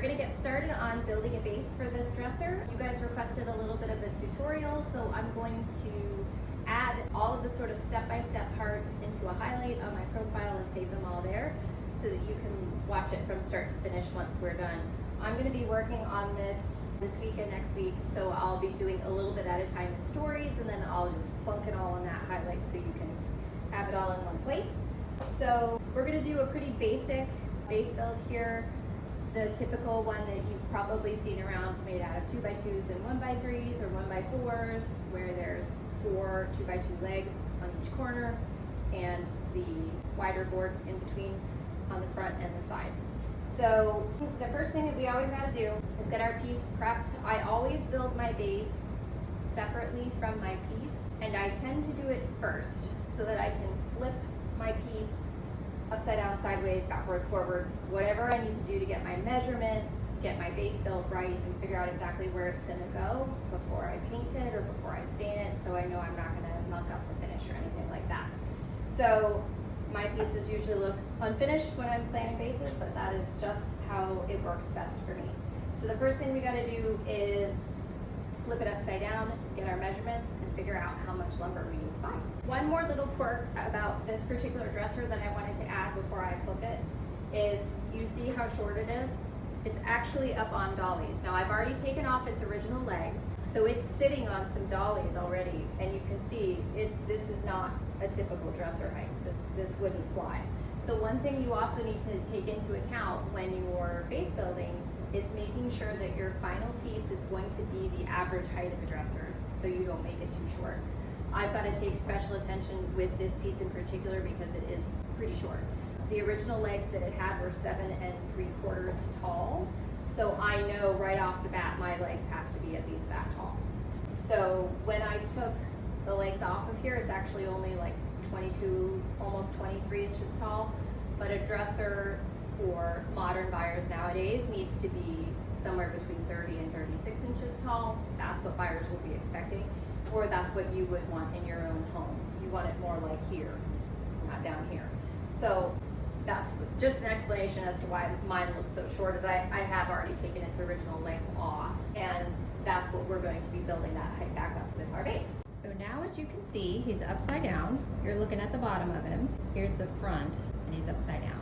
gonna get started on building a base for this dresser. You guys requested a little bit of a tutorial, so I'm going to add all of the sort of step-by-step parts into a highlight on my profile and save them all there so that you can watch it from start to finish once we're done. I'm gonna be working on this week and next week, so I'll be doing a little bit at a time in stories, and then I'll just plunk it all in that highlight so you can have it all in one place. So we're gonna do a pretty basic base build here. The typical one that you've probably seen around, made out of 2x2s and 1x3s or 1x4s, where there's 4 2x2 legs on each corner and the wider boards in between on the front and the sides. So the first thing that we always gotta do is get our piece prepped. I always build my base separately from my piece, and I tend to do it first so that I can flip my piece upside down, sideways, backwards, forwards, whatever I need to do to get my measurements, get my base built right, and figure out exactly where it's gonna go before I paint it or before I stain it, so I know I'm not gonna muck up the finish or anything like that. So my pieces usually look unfinished when I'm planning bases, but that is just how it works best for me. So the first thing we gotta do is flip it upside down, get our measurements, and figure out how much lumber we need to buy. One more little quirk about this particular dresser that I wanted to add before I flip it is, you see how short it is? It's actually up on dollies. Now I've already taken off its original legs, so it's sitting on some dollies already, and you can see this is not a typical dresser height. This wouldn't fly. So one thing you also need to take into account when you're base building is making sure that your final piece is going to be the average height of a dresser, so you don't make it too short. I've got to take special attention with this piece in particular because it is pretty short. The original legs that it had were 7 3/4 tall, so I know right off the bat my legs have to be at least that tall. So when I took the legs off of here, it's actually only like 22, almost 23 inches tall, but a dresser for modern buyers nowadays needs to be somewhere between 30 and 36 inches tall. That's what buyers will be expecting, or that's what you would want in your own home. You want it more like here, not down here. So that's just an explanation as to why mine looks so short, is I have already taken its original legs off, and that's what we're going to be building that height back up with our base. So now, as you can see, he's upside down. You're looking at the bottom of him. Here's the front, and he's upside down.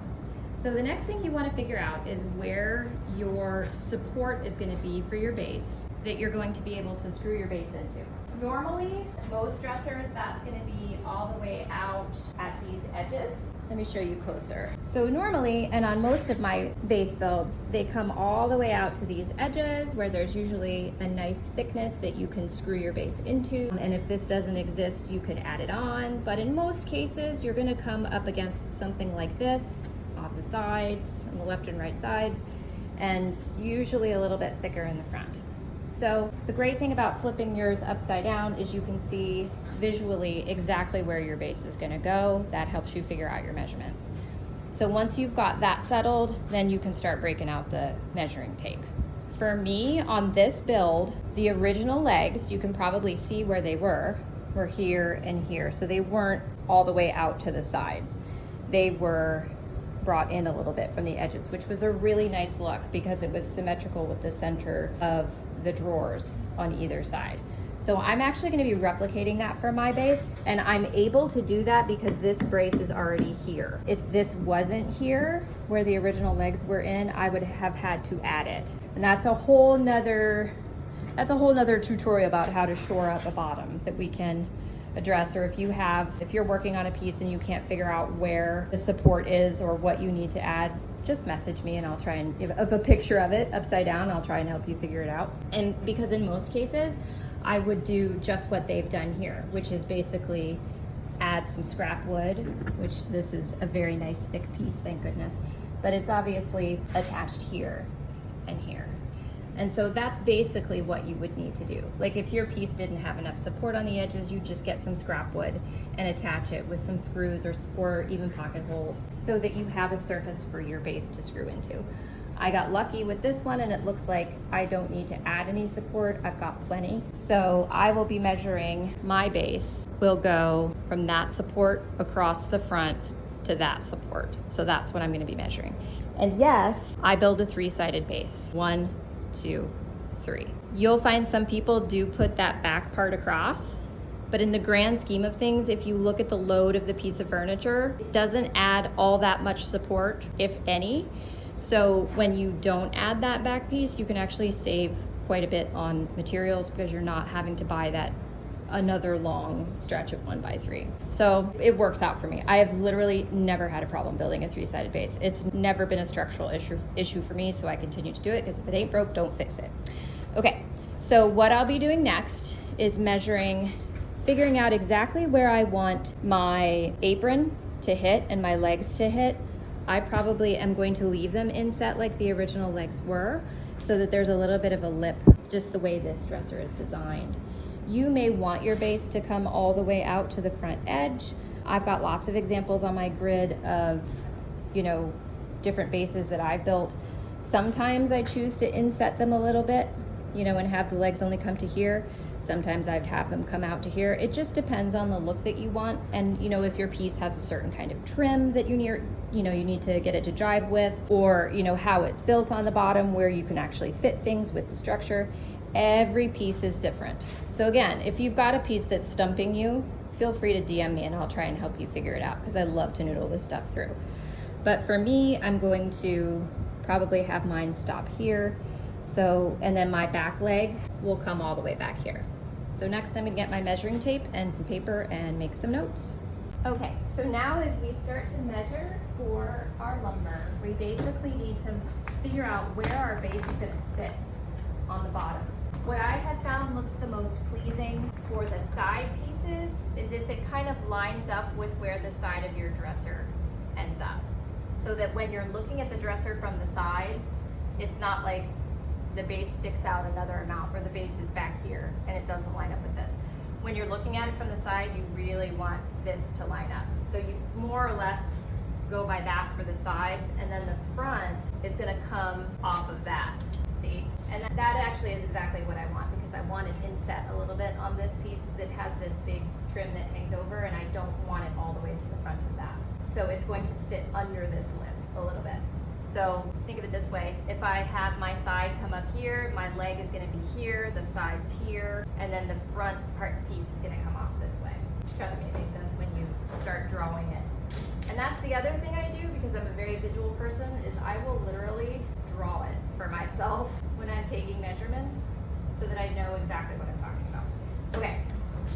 So the next thing you want to figure out is where your support is going to be for your base that you're going to be able to screw your base into. Normally, most dressers, that's going to be all the way out at these edges. Let me show you closer. So normally, and on most of my base builds, they come all the way out to these edges where there's usually a nice thickness that you can screw your base into. And if this doesn't exist, you could add it on. But in most cases, you're going to come up against something like this off the sides, on the left and right sides, and usually a little bit thicker in the front. So the great thing about flipping yours upside down is you can see visually exactly where your base is going to go. That helps you figure out your measurements. So once you've got that settled, then you can start breaking out the measuring tape. For me, on this build, the original legs, you can probably see where they were here and here. So they weren't all the way out to the sides. They were brought in a little bit from the edges, which was a really nice look because it was symmetrical with the center of the drawers on either side. So I'm actually going to be replicating that for my base, and I'm able to do that because this brace is already here. If this wasn't here where the original legs were in, I would have had to add it, and that's a whole nother tutorial about how to shore up a bottom that we can address. Or if you're working on a piece and you can't figure out where the support is or what you need to add, just message me and I'll try and give a picture of it upside down. I'll try and help you figure it out. And because in most cases I would do just what they've done here, which is basically add some scrap wood, which this is a very nice thick piece, thank goodness, but it's obviously attached here and here. And so that's basically what you would need to do. Like if your piece didn't have enough support on the edges, you just get some scrap wood and attach it with some screws or even pocket holes so that you have a surface for your base to screw into. I got lucky with this one and it looks like I don't need to add any support. I've got plenty. So I will be measuring my base. Will go from that support across the front to that support. So that's what I'm going to be measuring. And yes, I build a 3-sided base. 1, 2, 3. You'll find some people do put that back part across, but in the grand scheme of things, if you look at the load of the piece of furniture, it doesn't add all that much support, if any. So when you don't add that back piece, you can actually save quite a bit on materials because you're not having to buy that another long stretch of 1x3. So it works out for me. I have literally never had a problem building a 3-sided base. It's never been a structural issue for me, so I continue to do it because if it ain't broke, don't fix it. Okay, so what I'll be doing next is figuring out exactly where I want my apron to hit and my legs to hit. I probably am going to leave them inset like the original legs were so that there's a little bit of a lip, just the way this dresser is designed. You may want your base to come all the way out to the front edge. I've got lots of examples on my grid of, different bases that I've built. Sometimes I choose to inset them a little bit, and have the legs only come to here. Sometimes I'd have them come out to here. It just depends on the look that you want. And, if your piece has a certain kind of trim that you need to get it to jive with, or, how it's built on the bottom where you can actually fit things with the structure. Every piece is different. So again, if you've got a piece that's stumping you, feel free to DM me and I'll try and help you figure it out because I love to noodle this stuff through. But for me, I'm going to probably have mine stop here. And then my back leg will come all the way back here. So next I'm gonna get my measuring tape and some paper and make some notes. Okay, so now as we start to measure for our lumber, we basically need to figure out where our base is gonna sit on the bottom. What I have found looks the most pleasing for the side pieces is if it kind of lines up with where the side of your dresser ends up. So that when you're looking at the dresser from the side, it's not like the base sticks out another amount or the base is back here and it doesn't line up with this. When you're looking at it from the side, you really want this to line up. So you more or less go by that for the sides, and then the front is gonna come off of that. See? And that actually is exactly what I want because I want it inset a little bit on this piece that has this big trim that hangs over, and I don't want it all the way to the front of that. So it's going to sit under this lip a little bit. So think of it this way, if I have my side come up here, my leg is gonna be here, the side's here, and then the front part piece is gonna come off this way. Trust me, it makes sense when you start drawing it. And that's the other thing I do because I'm a very visual person is I will literally draw it for myself when I'm taking measurements so that I know exactly what I'm talking about. Okay,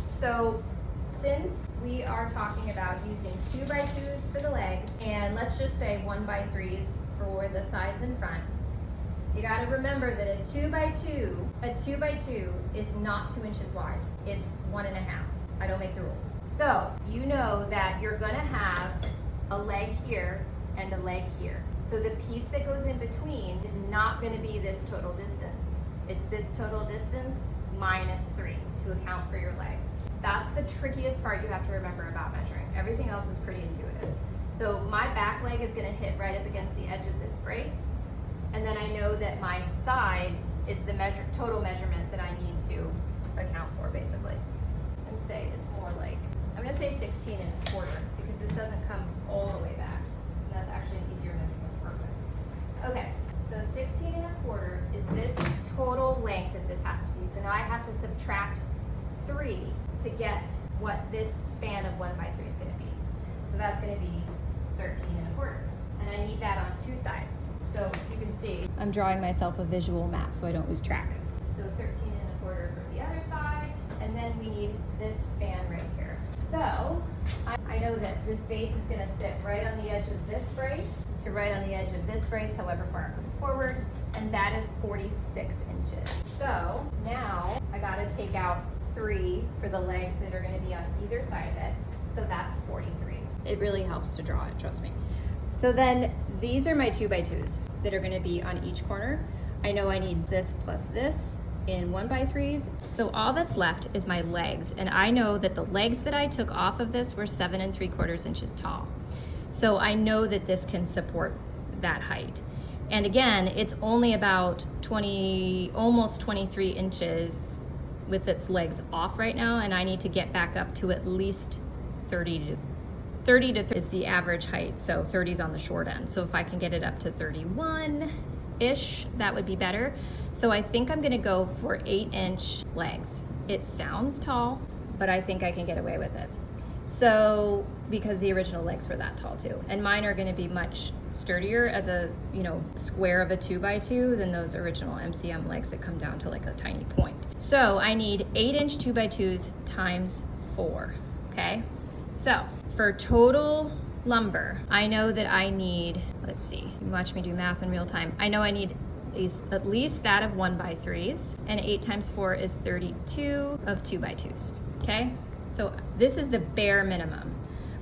so since we are talking about using 2x2s for the legs and let's just say 1x3s for the sides and front, you got to remember that a 2x2 is not 2 inches wide. It's 1.5. I don't make the rules. So you know that you're gonna have a leg here and a leg here. So the piece that goes in between is not gonna be this total distance. It's this total distance minus 3 to account for your legs. That's the trickiest part you have to remember about measuring. Everything else is pretty intuitive. So my back leg is gonna hit right up against the edge of this brace. And then I know that my sides is the total measurement that I need to account for basically. And say it's more like, I'm gonna say 16.25 because this doesn't come all the way back. And that's actually an easier measurement to work with. Okay, so 16.25 is this total length that this has to be. So now I have to subtract 3 to get what this span of 1x3 is gonna be. So that's gonna be 13.25. And I need that on 2 sides. So you can see, I'm drawing myself a visual map so I don't lose track. So 13.25 for the other side. And then we need this span right here. So I know that this base is gonna sit right on the edge of this brace to right on the edge of this brace, however far it comes forward, and that is 46 inches. So now I gotta take out 3 for the legs that are gonna be on either side of it. So that's 43. It really helps to draw it, trust me. So then these are my 2x2s that are gonna be on each corner. I know I need this plus this in 1x3s. So all that's left is my legs. And I know that the legs that I took off of this were 7.75 inches tall. So I know that this can support that height. And again, it's only about almost 23 inches with its legs off right now. And I need to get back up to at least 30 to 30 to 30 is the average height, so 30 is on the short end. So if I can get it up to 31-ish, that would be better. So I think I'm gonna go for 8-inch legs. It sounds tall, but I think I can get away with it. So, because the original legs were that tall too. And mine are gonna be much sturdier as a, square of a 2x2 than those original MCM legs that come down to like a tiny point. So I need 8-inch 2x2s times 4, okay? So for total lumber, I know that I need, let's see, you can watch me do math in real time. I know I need at least that of 1x3s, and 8 times 4 is 32 of 2x2s, okay? So this is the bare minimum.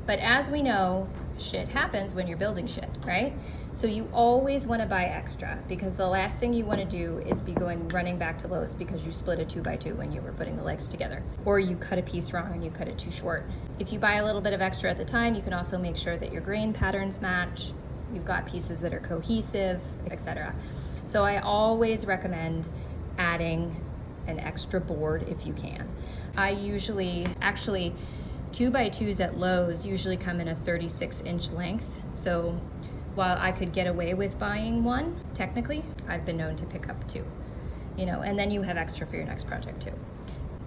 But as we know, shit happens when you're building shit, right? So you always want to buy extra, because the last thing you want to do is be running back to Lowe's because you split a 2x2 when you were putting the legs together, or you cut a piece wrong and you cut it too short. If you buy a little bit of extra at the time, you can also make sure that your grain patterns match, you've got pieces that are cohesive, etc. So I always recommend adding an extra board if you can. I usually, 2x2s at Lowe's usually come in a 36-inch length. So while I could get away with buying one, technically, I've been known to pick up 2, and then you have extra for your next project too.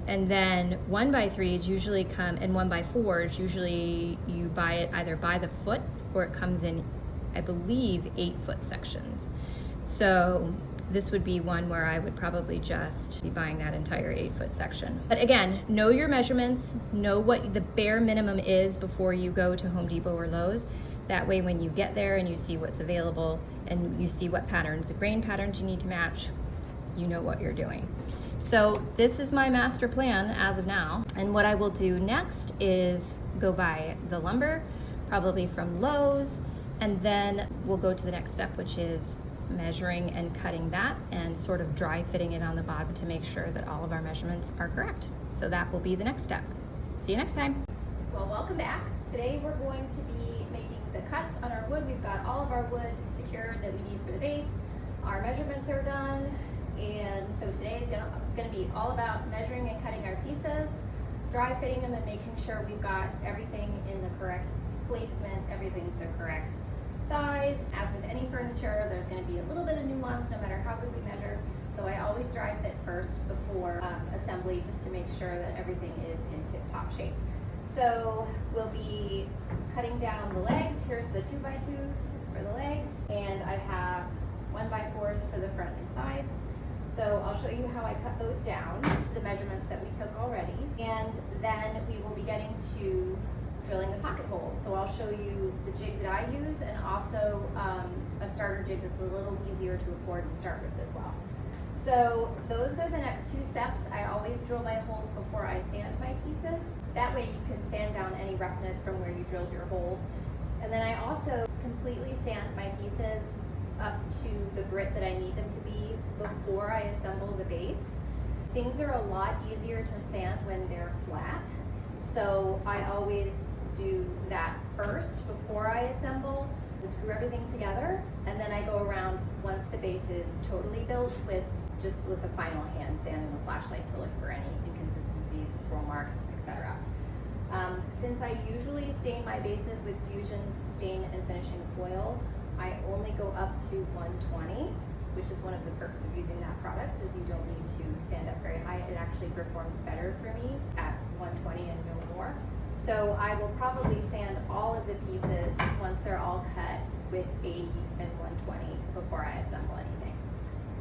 And then 1x3s usually come, and 1x4s usually you buy it either by the foot or it comes in, I believe, 8-foot sections. So this would be one where I would probably just be buying that entire 8-foot section. But again, know your measurements, know what the bare minimum is before you go to Home Depot or Lowe's. That way when you get there and you see what's available and you see what patterns, the grain patterns you need to match, you know what you're doing. So this is my master plan as of now. And what I will do next is go buy the lumber, probably from Lowe's, and then we'll go to the next step, which is measuring and cutting that and sort of dry fitting it on the bottom to make sure that all of our measurements are correct. So that will be the next step. See you next time. Well, welcome back. Today we're going to be making the cuts on our wood. We've got all of our wood secured that we need for the base. Our measurements are done. And so today is going to be all about measuring and cutting our pieces, dry fitting them and making sure we've got everything in the correct placement, everything's the correct size. As with any furniture, there's going to be a little bit of nuance no matter how good we measure. So I always dry fit first before assembly, just to make sure that everything is in tip-top shape. So we'll be cutting down the legs. Here's the 2x2s for the legs, and I have 1x4s for the front and sides. So I'll show you how I cut those down to the measurements that we took already, and then we will be getting to drilling the pocket holes. So I'll show you the jig that I use, and also a starter jig that's a little easier to afford and start with as well. So those are the next 2 steps. I always drill my holes before I sand my pieces. That way you can sand down any roughness from where you drilled your holes. And then I also completely sand my pieces up to the grit that I need them to be before I assemble the base. Things are a lot easier to sand when they're flat. So I always do that first before I assemble and screw everything together. And then I go around once the base is totally built with a final hand sand and a flashlight to look for any inconsistencies, swirl marks, etc. Since I usually stain my bases with Fusion's stain and finishing oil, I only go up to 120, which is one of the perks of using that product, is you don't need to sand up very high. It actually performs better for me at 120 and no more. So I will probably sand all of the pieces once they're all cut with 80 and 120 before I assemble anything.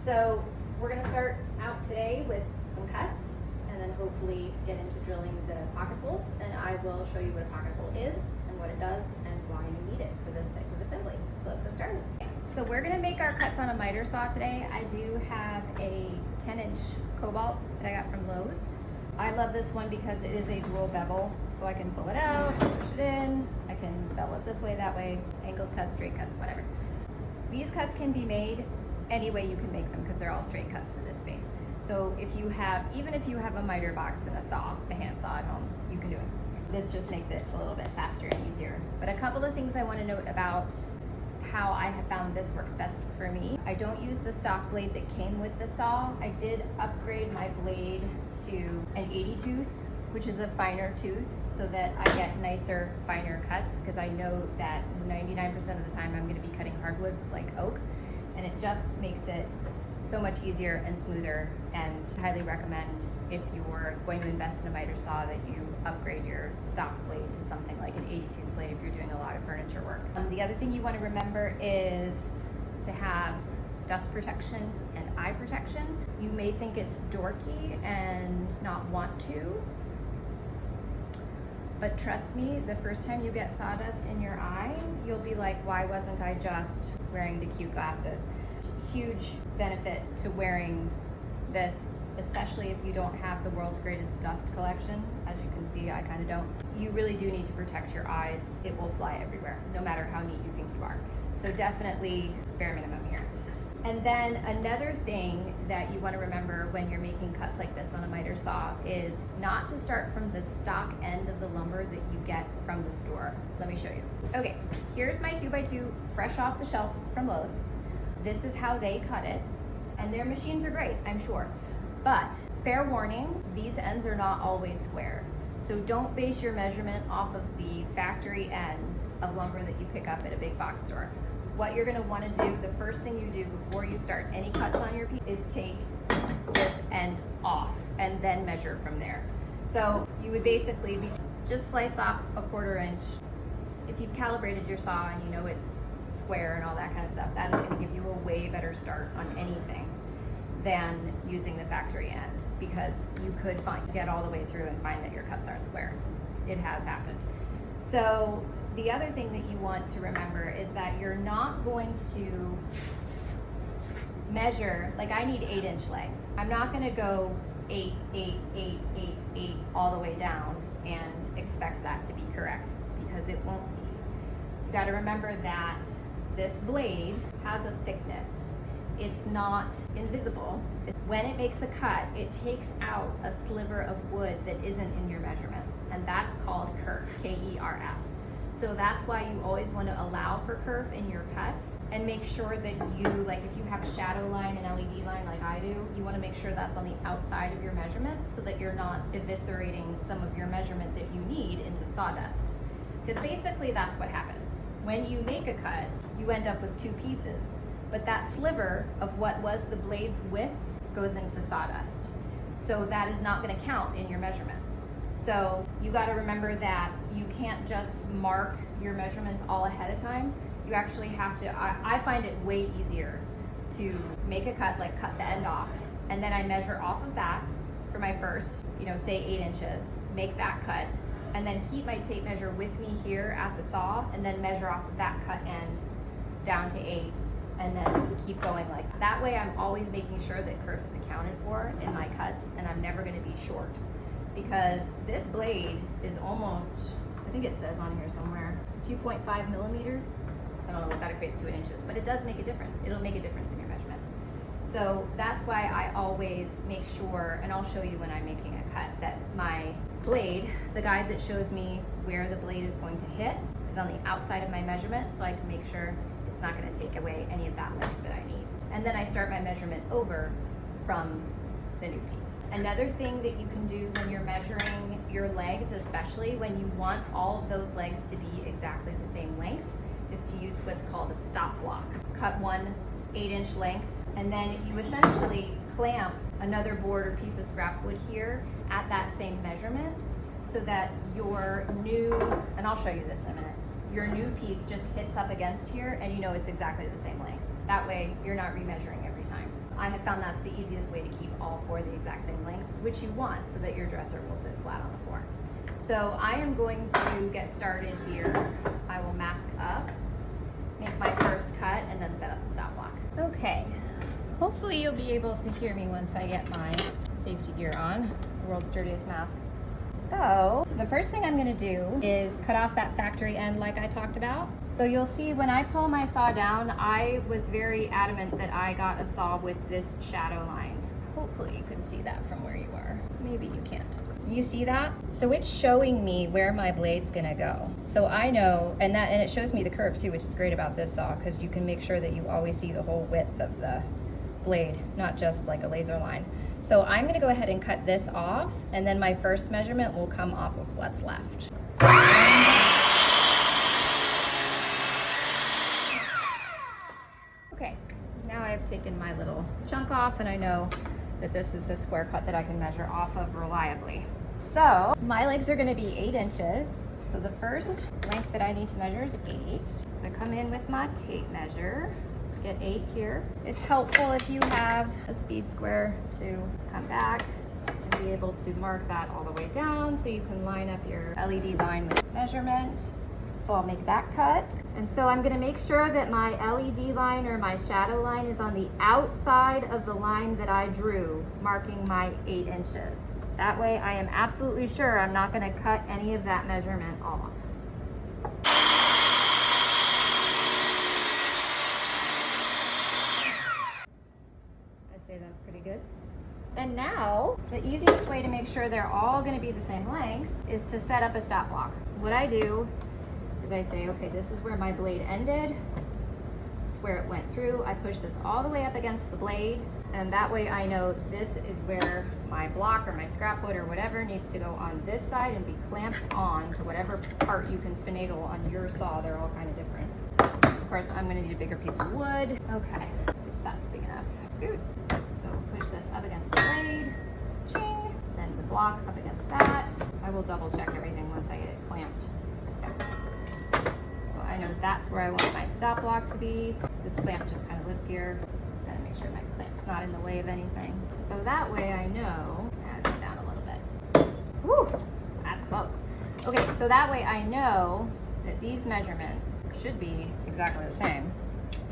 So we're going to start out today with some cuts and then hopefully get into drilling the pocket holes, and I will show you what a pocket hole is and what it does and why you need it for this type of assembly. So let's get started. So we're going to make our cuts on a miter saw today. I do have a 10-inch Cobalt that I got from Lowe's. I love this one because it is a dual bevel, so I can pull it out, push it in, I can bevel it this way, that way, angled cuts, straight cuts, whatever. These cuts can be made any way you can make them because they're all straight cuts for this base. So even if you have a miter box and a saw, a hand saw at home, you can do it. This just makes it a little bit faster and easier. But a couple of things I want to note about how I have found this works best for me. I don't use the stock blade that came with the saw. I did upgrade my blade to an 80 tooth which is a finer tooth, so that I get nicer, finer cuts, because I know that 99% of the time I'm going to be cutting hardwoods like oak, and it just makes it so much easier and smoother. And I highly recommend, if you're going to invest in a miter saw, that you upgrade your stock blade to something like an 80 tooth blade if you're doing a lot of furniture work. The other thing you want to remember is to have dust protection and eye protection. You may think it's dorky and not want to, but trust me, the first time you get sawdust in your eye, you'll be like, why wasn't I just wearing the cute glasses? Huge benefit to wearing this, especially if you don't have the world's greatest dust collection. As you can see, I kind of don't. You really do need to protect your eyes. It will fly everywhere, no matter how neat you think you are. So definitely bare minimum here. And then another thing that you want to remember when you're making cuts like this on a miter saw is not to start from the stock end of the lumber that you get from the store. Let me show you. Okay, here's my 2x2 fresh off the shelf from Lowe's. This is how they cut it, and their machines are great, I'm sure. But fair warning, these ends are not always square. So don't base your measurement off of the factory end of lumber that you pick up at a big box store. What you're gonna wanna do, the first thing you do before you start any cuts on your piece is take this end off and then measure from there. So you would basically just slice off a 1/4 inch. If you've calibrated your saw and you know it's square and all that kind of stuff, that is gonna give you a way better start on anything than using the factory end, because you could get all the way through and find that your cuts aren't square. It has happened. So the other thing that you want to remember is that you're not going to measure, like I need 8-inch legs. I'm not gonna go 8, 8, 8, 8, 8 all the way down and expect that to be correct, because it won't be. You gotta remember that this blade has a thickness. It's not invisible. When it makes a cut, it takes out a sliver of wood that isn't in your measurements, and that's called kerf, K-E-R-F. So that's why you always want to allow for kerf in your cuts, and make sure that you, like if you have a shadow line and LED line like I do, you want to make sure that's on the outside of your measurement, so that you're not eviscerating some of your measurement that you need into sawdust. Because basically that's what happens. When you make a cut, you end up with 2 pieces, but that sliver of what was the blade's width goes into sawdust. So that is not going to count in your measurement. So you got to remember that you can't just mark your measurements all ahead of time. You actually have to, I find it way easier to make a cut, like cut the end off, and then I measure off of that for my first, say 8 inches, make that cut, and then keep my tape measure with me here at the saw, and then measure off of that cut end down to 8, and then keep going like that. That way I'm always making sure that kerf is accounted for in my cuts, and I'm never going to be short. Because this blade is almost, I think it says on here somewhere, 2.5 millimeters. I don't know what that equates to in inches, but it does make a difference. It'll make a difference in your measurements. So that's why I always make sure, and I'll show you when I'm making a cut, that my blade, the guide that shows me where the blade is going to hit, is on the outside of my measurement, so I can make sure it's not going to take away any of that length that I need. And then I start my measurement over from the new piece. Another thing that you can do when you're measuring your legs, especially when you want all of those legs to be exactly the same length, is to use what's called a stop block. Cut one 8-inch length, and then you essentially clamp another board or piece of scrap wood here at that same measurement, so that your new, and I'll show you this in a minute, your new piece just hits up against here and you know it's exactly the same length. That way you're not remeasuring every time. I have found that's the easiest way to keep all 4 the exact same length, which you want, so that your dresser will sit flat on the floor. So I am going to get started here. I will mask up, make my first cut, and then set up the stop block. Okay, hopefully you'll be able to hear me once I get my safety gear on, the world's dirtiest mask. So the first thing I'm going to do is cut off that factory end like I talked about. So you'll see when I pull my saw down, I was very adamant that I got a saw with this shadow line. Hopefully you can see that from where you are. Maybe you can't. You see that? So it's showing me where my blade's gonna go. So I know, and it shows me the curve too, which is great about this saw, because you can make sure that you always see the whole width of the blade, not just like a laser line. So I'm gonna go ahead and cut this off, and then my first measurement will come off of what's left. Okay, now I've taken my little chunk off, and I know that this is the square cut that I can measure off of reliably. So my legs are gonna be 8 inches. So the first length that I need to measure is 8. So I come in with my tape measure, get 8 here. It's helpful if you have a speed square to come back and be able to mark that all the way down so you can line up your LED line with measurement. So I'll make that cut. And so I'm gonna make sure that my LED line or my shadow line is on the outside of the line that I drew, marking my 8 inches. That way I am absolutely sure I'm not gonna cut any of that measurement off. I'd say that's pretty good. And now, the easiest way to make sure they're all gonna be the same length is to set up a stop block. What I do is I say, okay, this is where my blade ended. It's where it went through. I push this all the way up against the blade, and that way I know this is where my block or my scrap wood or whatever needs to go on this side and be clamped on to whatever part you can finagle on your saw. They're all kind of different. Of course, I'm gonna need a bigger piece of wood. Okay, let's see if that's big enough. Good. So push this up against the blade, ching, then the block up against that. I will double check everything once I get it clamped. Okay. I know that's where I want my stop block to be. This clamp just kind of lives here. Just gotta make sure my clamp's not in the way of anything. So that way I know, add it down a little bit. Whew, that's close. Okay, so that way I know that these measurements should be exactly the same.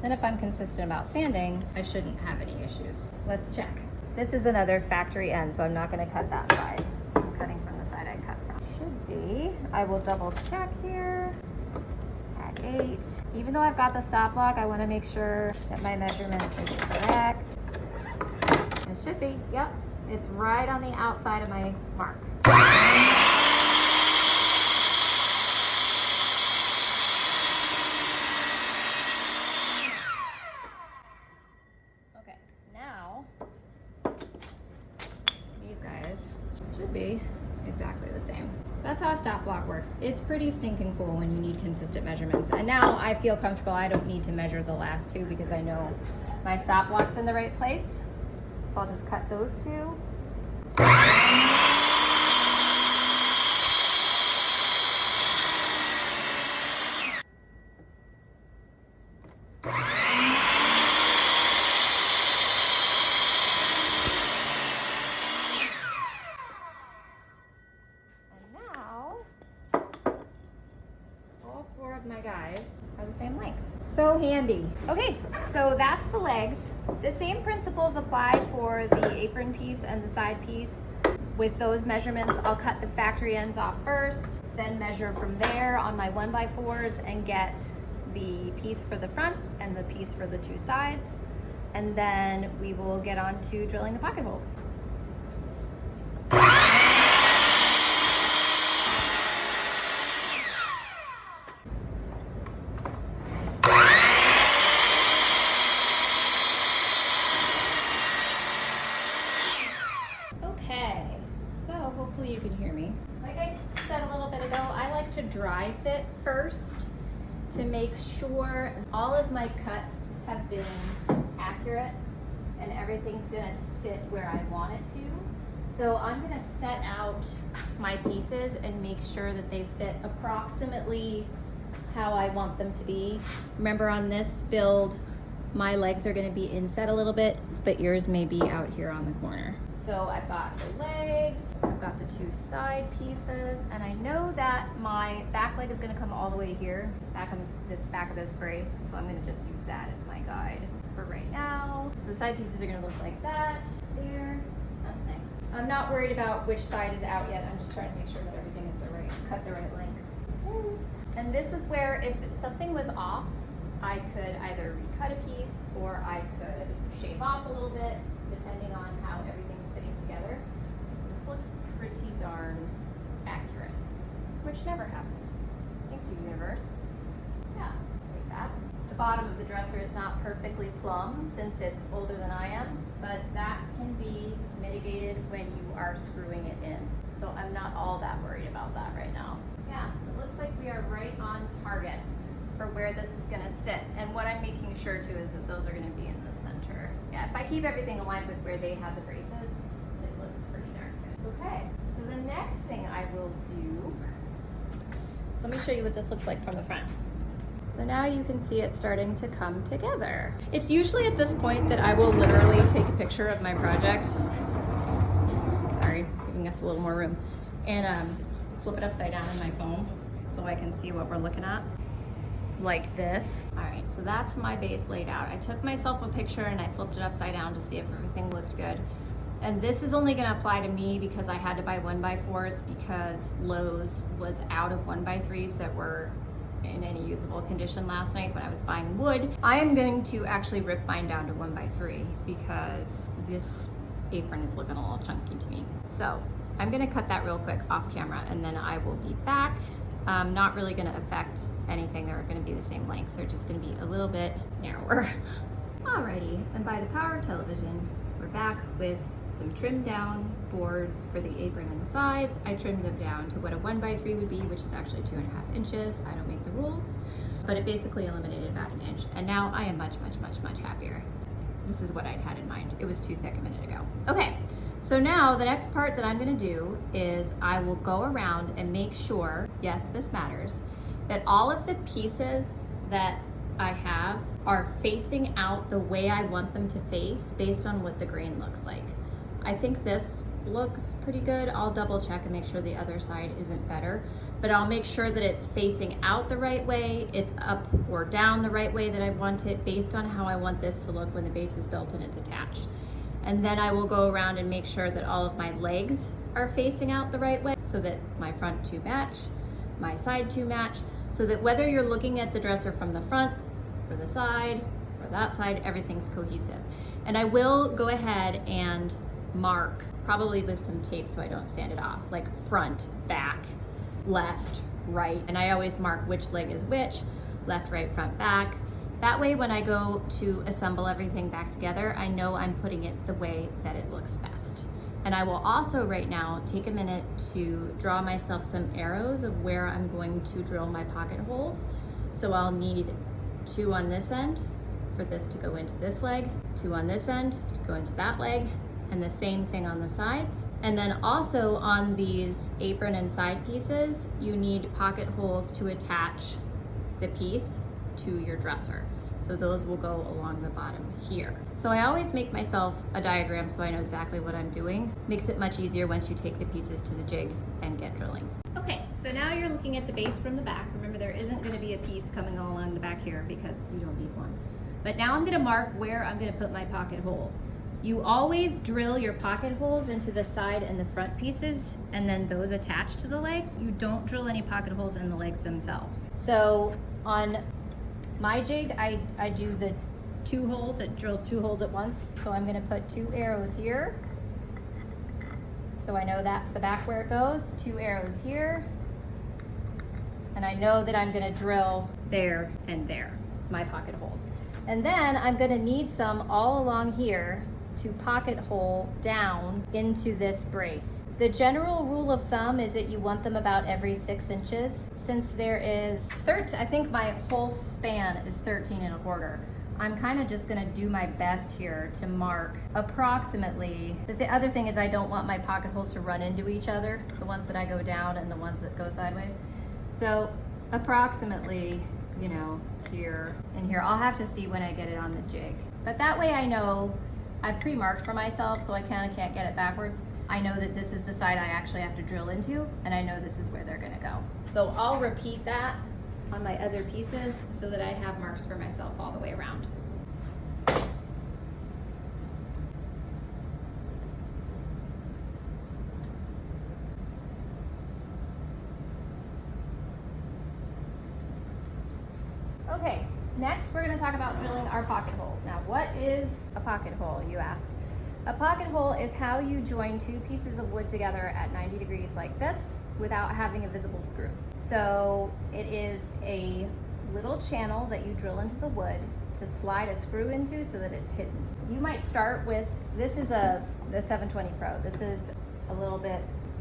Then if I'm consistent about sanding, I shouldn't have any issues. Let's check. This is another factory end, so I'm not gonna cut that side. I'm cutting from the side I cut from. Should be. I will double check here. 8. Even though I've got the stop block, I want to make sure that my measurement is correct. It should be, yep. It's right on the outside of my mark. Okay, now these guys should be exactly the same. So that's how a stop block works. It's pretty stinking cool when you need consistent measurements. And now I feel comfortable. I don't need to measure the last 2 because I know my stop block's in the right place. So I'll just cut those 2. My guys are the same length. So handy. Okay, so that's the legs. The same principles apply for the apron piece and the side piece. With those measurements, I'll cut the factory ends off first, then measure from there on my 1x4s and get the piece for the front and the piece for the 2 sides. And then we will get on to drilling the pocket holes. Hopefully you can hear me. Like I said a little bit ago, I like to dry fit first to make sure all of my cuts have been accurate and everything's gonna sit where I want it to. So I'm gonna set out my pieces and make sure that they fit approximately how I want them to be. Remember, on this build, my legs are gonna be inset a little bit, but yours may be out here on the corner. So I've got the legs, I've got the 2 side pieces, and I know that my back leg is gonna come all the way to here, back on this back of this brace, so I'm gonna just use that as my guide for right now. So the side pieces are gonna look like that, there, that's nice. I'm not worried about which side is out yet, I'm just trying to make sure that everything is cut the right length. And this is where if something was off, I could either recut a piece or I could shave off a little bit, depending on how everything's fitting together. This looks pretty darn accurate, which never happens. Thank you, universe. Yeah, take that. The bottom of the dresser is not perfectly plumb since it's older than I am, but that can be mitigated when you are screwing it in. So I'm not all that worried about that right now. Yeah, it looks like we are right on target for where this is gonna sit. And what I'm making sure too is that those are gonna be in the center. Yeah, if I keep everything aligned with where they have the braces, it looks pretty darn good. Okay, so the next thing I will do, so let me show you what this looks like from the front. So now you can see it starting to come together. It's usually at this point that I will literally take a picture of my project. Sorry, giving us a little more room. And flip it upside down on my phone so I can see what we're looking at. Like this. All right, so that's my base laid out. I took myself a picture and I flipped it upside down to see if everything looked good. And this is only gonna apply to me because I had to buy 1x4s because Lowe's was out of 1x3s that were in any usable condition last night when I was buying wood. I am going to actually rip mine down to 1x3 because this apron is looking a little chunky to me. So I'm gonna cut that real quick off camera and then I will be back. Not really gonna affect anything. They're gonna be the same length. They're just gonna be a little bit narrower. Alrighty, and by the power of television, we're back with some trimmed down boards for the apron and the sides. I trimmed them down to what a 1x3 would be, which is actually 2.5 inches. I don't make the rules, but it basically eliminated about an inch. And now I am much, much, much, much happier. This is what I'd had in mind. It was too thick a minute ago. Okay, so now the next part that I'm gonna do is I will go around and make sure, yes, this matters, that all of the pieces that I have are facing out the way I want them to face based on what the grain looks like. I think this looks pretty good. I'll double check and make sure the other side isn't better, but I'll make sure that it's facing out the right way, it's up or down the right way that I want it based on how I want this to look when the base is built and it's attached. And then I will go around and make sure that all of my legs are facing out the right way so that my front two match, my side two match, so that whether you're looking at the dresser from the front or the side or that side, everything's cohesive. And I will go ahead and mark, probably with some tape so I don't sand it off, like front, back, left, right. And I always mark which leg is which, left, right, front, back. That way when I go to assemble everything back together, I know I'm putting it the way that it looks best. And I will also right now take a minute to draw myself some arrows of where I'm going to drill my pocket holes. So I'll need 2 on this end for this to go into this leg, 2 on this end to go into that leg, and the same thing on the sides. And then also on these apron and side pieces, you need pocket holes to attach the piece to your dresser. So those will go along the bottom here. So I always make myself a diagram so I know exactly what I'm doing. Makes it much easier once you take the pieces to the jig and get drilling. Okay, so now you're looking at the base from the back. Remember, there isn't gonna be a piece coming along the back here because you don't need one. But now I'm gonna mark where I'm gonna put my pocket holes. You always drill your pocket holes into the side and the front pieces and then those attach to the legs. You don't drill any pocket holes in the legs themselves. So on my jig, I do the 2 holes, it drills 2 holes at once. So I'm gonna put 2 arrows here. So I know that's the back where it goes, 2 arrows here. And I know that I'm gonna drill there and there, my pocket holes. And then I'm gonna need some all along here to pocket hole down into this brace. The general rule of thumb is that you want them about every 6 inches. Since there is I think my whole span is 13.25. I'm kind of just gonna do my best here to mark approximately. The other thing is I don't want my pocket holes to run into each other, the ones that I go down and the ones that go sideways. So approximately, you know, here and here. I'll have to see when I get it on the jig. But that way I know I've pre-marked for myself, so I kind of can't get it backwards. I know that this is the side I actually have to drill into, and I know this is where they're gonna go. So I'll repeat that on my other pieces so that I have marks for myself all the way around. Okay, next we're going to talk about drilling our pocket holes. Now, what is a pocket hole, you ask? A pocket hole is how you join 2 pieces of wood together at 90 degrees like this without having a visible screw. So it is a little channel that you drill into the wood to slide a screw into so that it's hidden. you might start with, this is the 720 Pro. This is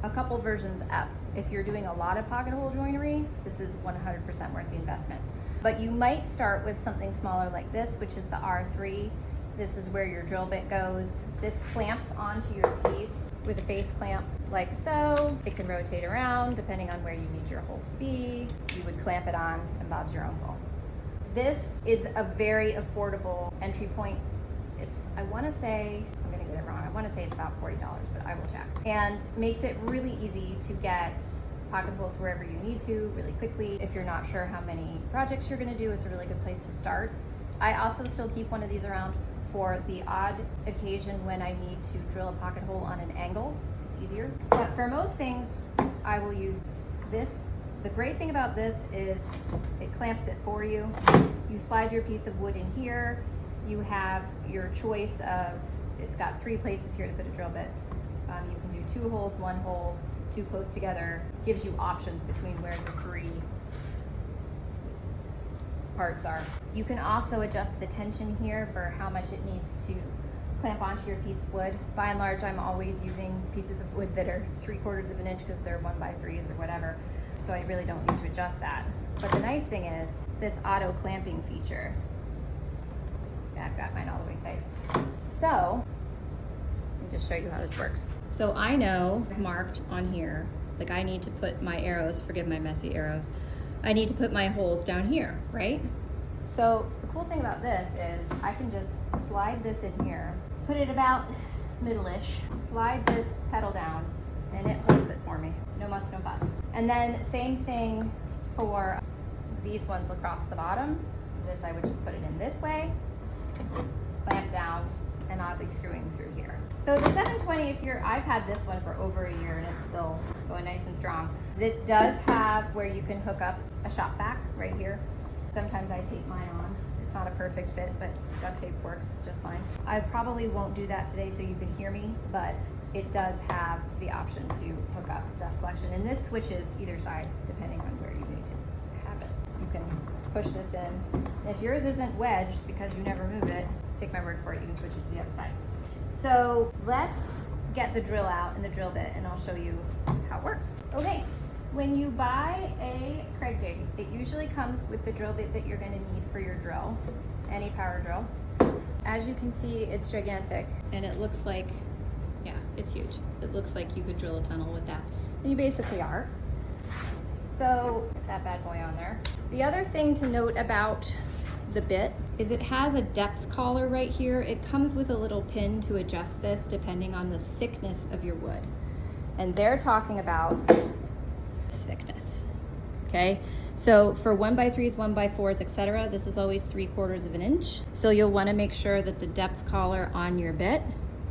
a couple versions up. If you're doing a lot of pocket hole joinery, this is 100% worth the investment. But you might start with something smaller like this, which is the R3. This is where your drill bit goes. This clamps onto your piece with a face clamp like so. It can rotate around depending on where you need your holes to be. You would clamp it on and Bob's your uncle. This is a very affordable entry point. I want to say, I'm going to get it wrong, I want to say it's about $40, but I will check. And makes it really easy to get pocket holes wherever you need to really quickly. If you're not sure how many projects you're going to do, it's a really good place to start. I also still keep one of these around for the odd occasion when I need to drill a pocket hole on an angle. It's easier. But for most things, I will use this. The great thing about this is it clamps it for you. You slide your piece of wood in here. You have your choice of, it's got 3 places here to put a drill bit. You can do 2 holes, 1 hole, 2 close together. Gives you options between where the 3 parts are. You can also adjust the tension here for how much it needs to clamp onto your piece of wood. By and large, I'm always using pieces of wood that are 3/4 of an inch because they're 1x3s or whatever. So I really don't need to adjust that. But the nice thing is this auto clamping feature. Yeah, I've got mine all the way tight. So let me just show you how this works. So I know I've marked on here, like I need to put my arrows, forgive my messy arrows, I need to put my holes down here, right? So the cool thing about this is I can just slide this in here, put it about middle-ish, slide this pedal down, and it holds it for me. No muss, no fuss. And then same thing for these ones across the bottom. This, I would just put it in this way, clamp down, and I'll be screwing through here. So the 720, I've had this one for over a year and it's still going nice and strong. It does have where you can hook up a shop vac right here. Sometimes I tape mine on. It's not a perfect fit, but duct tape works just fine. I probably won't do that today so you can hear me, but it does have the option to hook up dust collection. And this switches either side depending on where you need to have it. You can push this in. And if yours isn't wedged because you never move it, take my word for it, you can switch it to the other side. So let's get the drill out and the drill bit and I'll show you how it works. Okay, when you buy a Kreg jig, it usually comes with the drill bit that you're going to need for your drill, any power drill. As you can see, it's gigantic and it looks like, yeah, it's huge. It looks like you could drill a tunnel with that. And you basically are. So put that bad boy on there. The other thing to note about the bit is it has a depth collar right here. It comes with a little pin to adjust this depending on the thickness of your wood. And they're talking about thickness. Okay, so for 1x3s, 1x4s, etc., this is always 3/4 of an inch. So you'll want to make sure that the depth collar on your bit,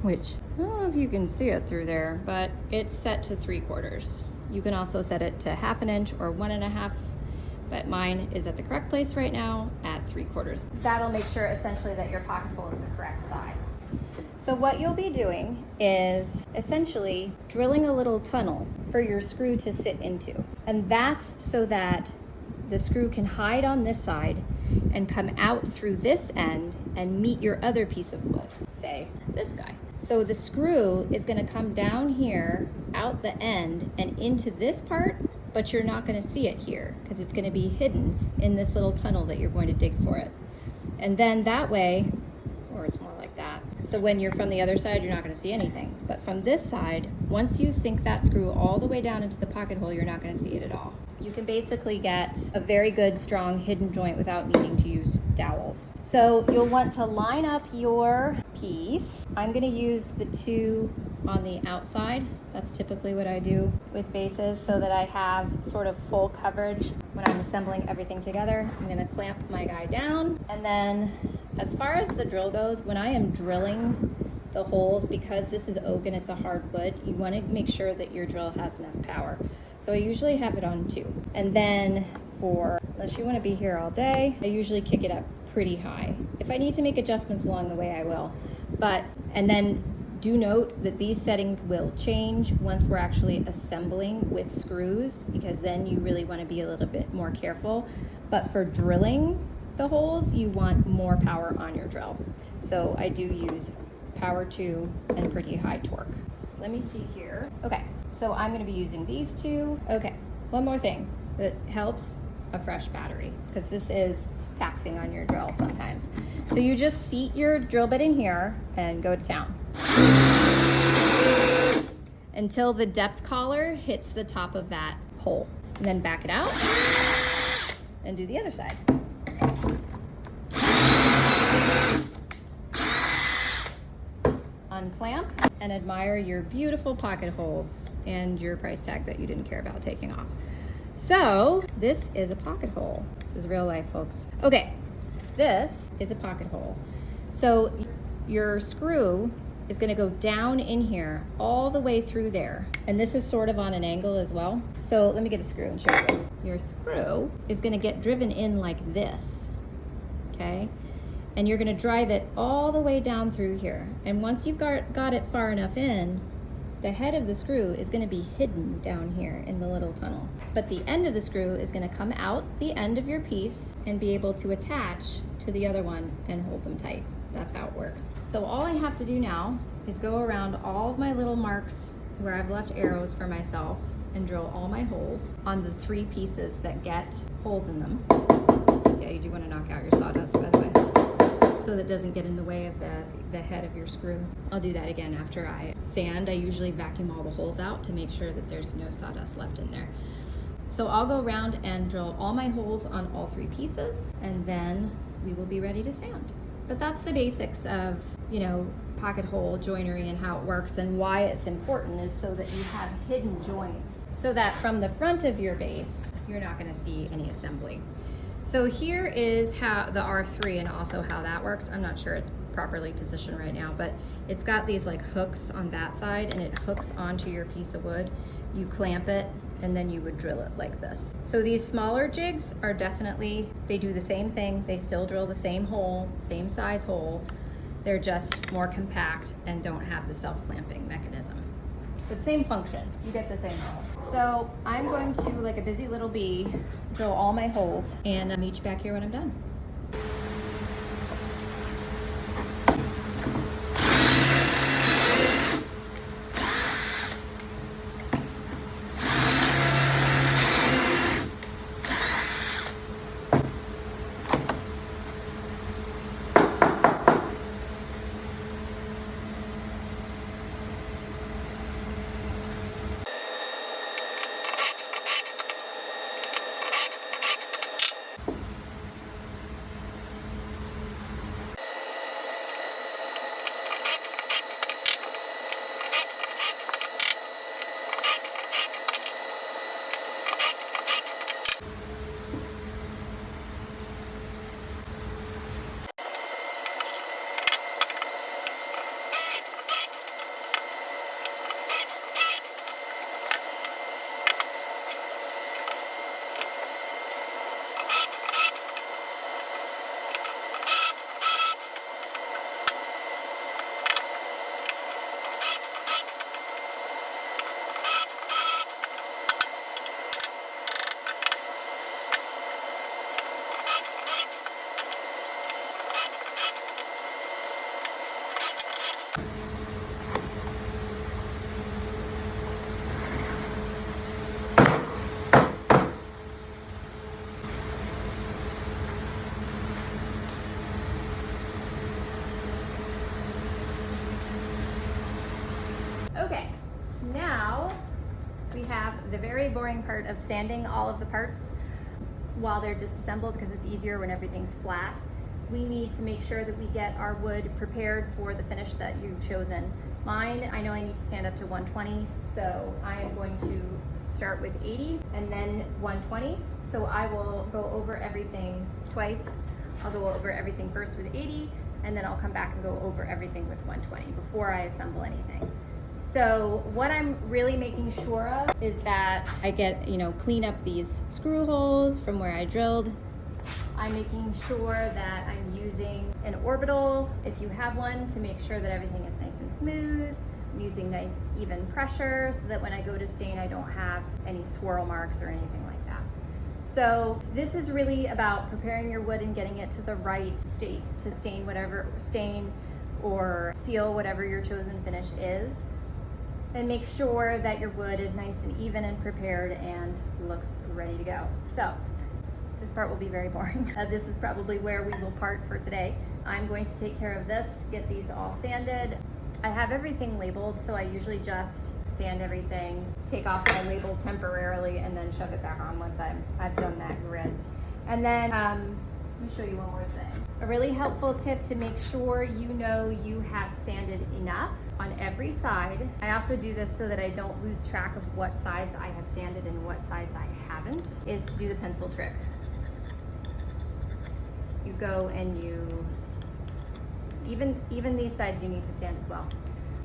which I don't know if you can see it through there, but it's set to 3/4. You can also set it to 1/2 inch or 1.5, but mine is at the correct place right now at 3/4. That'll make sure essentially that your pocket hole is the correct size. So what you'll be doing is essentially drilling a little tunnel for your screw to sit into. And that's so that the screw can hide on this side and come out through this end and meet your other piece of wood, say this guy. So the screw is going to come down here, out the end, and into this part, but you're not going to see it here because it's going to be hidden in this little tunnel that you're going to dig for it. And then that way, or it's more like that. So when you're from the other side, you're not going to see anything. But from this side, once you sink that screw all the way down into the pocket hole, you're not going to see it at all. You can basically get a very good, strong hidden joint without needing to use dowels. So you'll want to line up your piece. I'm going to use the 2 on the outside. That's typically what I do with bases so that I have sort of full coverage when I'm assembling everything together. I'm going to clamp my guy down. And then as far as the drill goes, when I am drilling the holes, because this is oak and it's a hard wood, you want to make sure that your drill has enough power. So I usually have it on 2. And then unless you want to be here all day, I usually kick it up pretty high. If I need to make adjustments along the way, I will. And then do note that these settings will change once we're actually assembling with screws, because then you really want to be a little bit more careful. But for drilling the holes, you want more power on your drill. So I do use power 2 and pretty high torque. So let me see here. Okay, so I'm gonna be using these two. Okay, one more thing that helps, a fresh battery, because this is taxing on your drill sometimes. So you just seat your drill bit in here and go to town until the depth collar hits the top of that hole. And then back it out and do the other side. Unclamp and admire your beautiful pocket holes and your price tag that you didn't care about taking off. So this is a pocket hole. This is real life, folks. Okay, this is a pocket hole. So your screw is gonna go down in here all the way through there. And this is sort of on an angle as well. So let me get a screw and show you. Your screw is gonna get driven in like this, okay? And you're gonna drive it all the way down through here. And once you've got it far enough in, the head of the screw is gonna be hidden down here in the little tunnel. But the end of the screw is gonna come out the end of your piece and be able to attach to the other one and hold them tight. That's how it works. So all I have to do now is go around all of my little marks where I've left arrows for myself and drill all my holes on the 3 pieces that get holes in them. Yeah, you do want to knock out your sawdust, by the way, so that it doesn't get in the way of the head of your screw. I'll do that again after I sand. I usually vacuum all the holes out to make sure that there's no sawdust left in there. So I'll go around and drill all my holes on all 3 pieces, and then we will be ready to sand. But that's the basics of, you know, pocket hole joinery and how it works, and why it's important is so that you have hidden joints, so that from the front of your base, you're not gonna see any assembly. So here is how the R3 and also how that works. I'm not sure it's properly positioned right now, but it's got these like hooks on that side and it hooks onto your piece of wood. You clamp it and then you would drill it like this. So these smaller jigs are definitely, they do the same thing. They still drill the same hole, same size hole. They're just more compact and don't have the self-clamping mechanism. But same function, you get the same hole. So I'm going to, like a busy little bee, drill all my holes, and I'll meet you back here when I'm done. Okay, now we have the very boring part of sanding all of the parts while they're disassembled, because it's easier when everything's flat. We need to make sure that we get our wood prepared for the finish that you've chosen. Mine, I know I need to sand up to 120, so I am going to start with 80 and then 120. So I will go over everything twice. I'll go over everything first with 80, and then I'll come back and go over everything with 120 before I assemble anything. So what I'm really making sure of is that I get, clean up these screw holes from where I drilled. I'm making sure that I'm using an orbital, if you have one, to make sure that everything is nice and smooth. I'm using nice even pressure so that when I go to stain, I don't have any swirl marks or anything like that. So this is really about preparing your wood and getting it to the right state to stain or seal whatever your chosen finish is. And make sure that your wood is nice and even and prepared and looks ready to go. So this part will be very boring. This is probably where we will part for today. I'm going to take care of this, get these all sanded. I have everything labeled, so I usually just sand everything, take off my label temporarily, and then shove it back on once I've done that grid. And then let me show you one more thing. A really helpful tip to make sure you know you have sanded enough on every side. I also do this so that I don't lose track of what sides I have sanded and what sides I haven't, is to do the pencil trick. You go and you, even these sides you need to sand as well.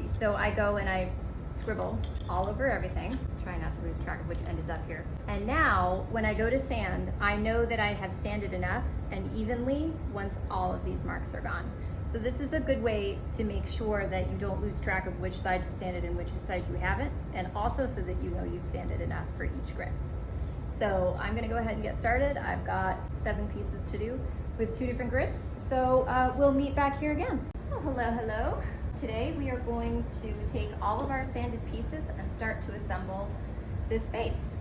So I go and I scribble all over everything, try not to lose track of which end is up here. And now when I go to sand, I know that I have sanded enough and evenly once all of these marks are gone. So this is a good way to make sure that you don't lose track of which side you've sanded and which side you haven't, and also so that you know you've sanded enough for each grit. So I'm gonna go ahead and get started. I've got 7 pieces to do with 2 different grits. So we'll meet back here again. Oh, hello. Today we are going to take all of our sanded pieces and start to assemble this base.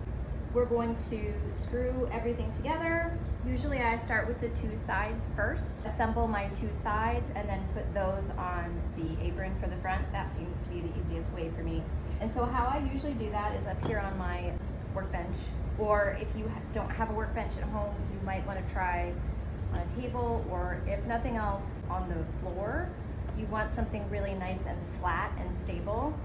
We're going to screw everything together. Usually I start with the 2 sides first, assemble my 2 sides, and then put those on the apron for the front. That seems to be the easiest way for me. And so how I usually do that is up here on my workbench, or if you don't have a workbench at home, you might want to try on a table, or if nothing else, on the floor. You want something really nice and flat and stable.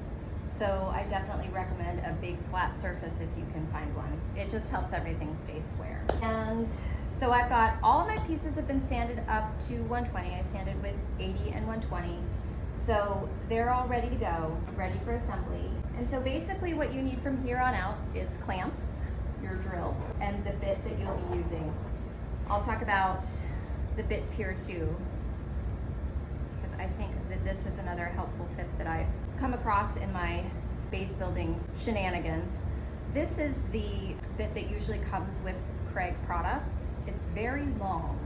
So I definitely recommend a big flat surface if you can find one. It just helps everything stay square. And so I've got all of my pieces have been sanded up to 120. I sanded with 80 and 120. So they're all ready to go, ready for assembly. And so basically what you need from here on out is clamps, your drill, and the bit that you'll be using. I'll talk about the bits here too, because I think that this is another helpful tip that I've come across in my base building shenanigans. This is the bit that usually comes with Kreg products. It's very long,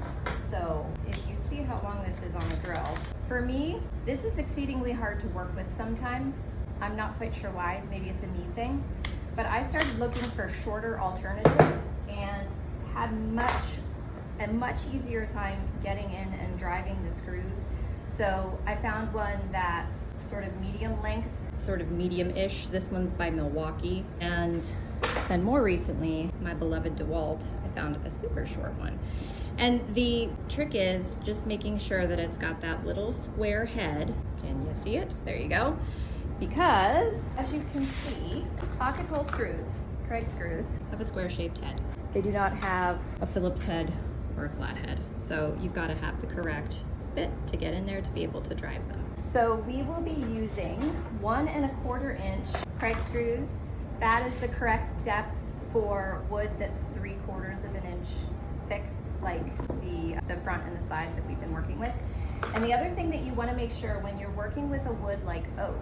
so if you see how long this is on the drill, for me, this is exceedingly hard to work with sometimes. I'm not quite sure why, maybe it's a me thing, but I started looking for shorter alternatives and had a much easier time getting in and driving the screws. So I found one that's sort of medium length, sort of medium-ish. This one's by Milwaukee. And then more recently, my beloved DeWalt, I found a super short one. And the trick is just making sure that it's got that little square head. Can you see it? There you go. Because, as you can see, pocket hole screws, Kreg screws, have a square-shaped head. They do not have a Phillips head or a flat head. So you've got to have the correct bit to get in there to be able to drive them. So we will be using 1 1/4 inch Kreg screws. That is the correct depth for wood that's 3/4 of an inch thick, like the front and the sides that we've been working with. And the other thing that you want to make sure when you're working with a wood like oak,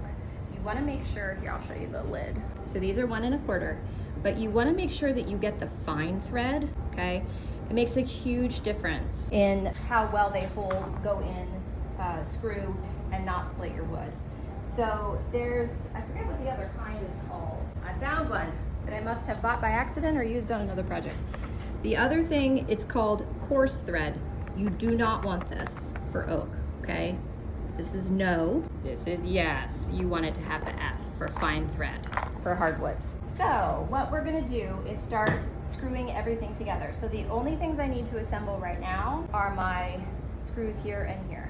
you want to make sure, here I'll show you the lid. So these are 1 1/4, but you want to make sure that you get the fine thread, okay? It makes a huge difference in how well they go in, screw, and not split your wood. So there's, I forget what the other kind is called. I found one that I must have bought by accident or used on another project. The other thing, it's called coarse thread. You do not want this for oak, okay? This is no, this is yes. You want it to have the F for fine thread for hardwoods. So what we're gonna do is start screwing everything together. So the only things I need to assemble right now are my screws here and here.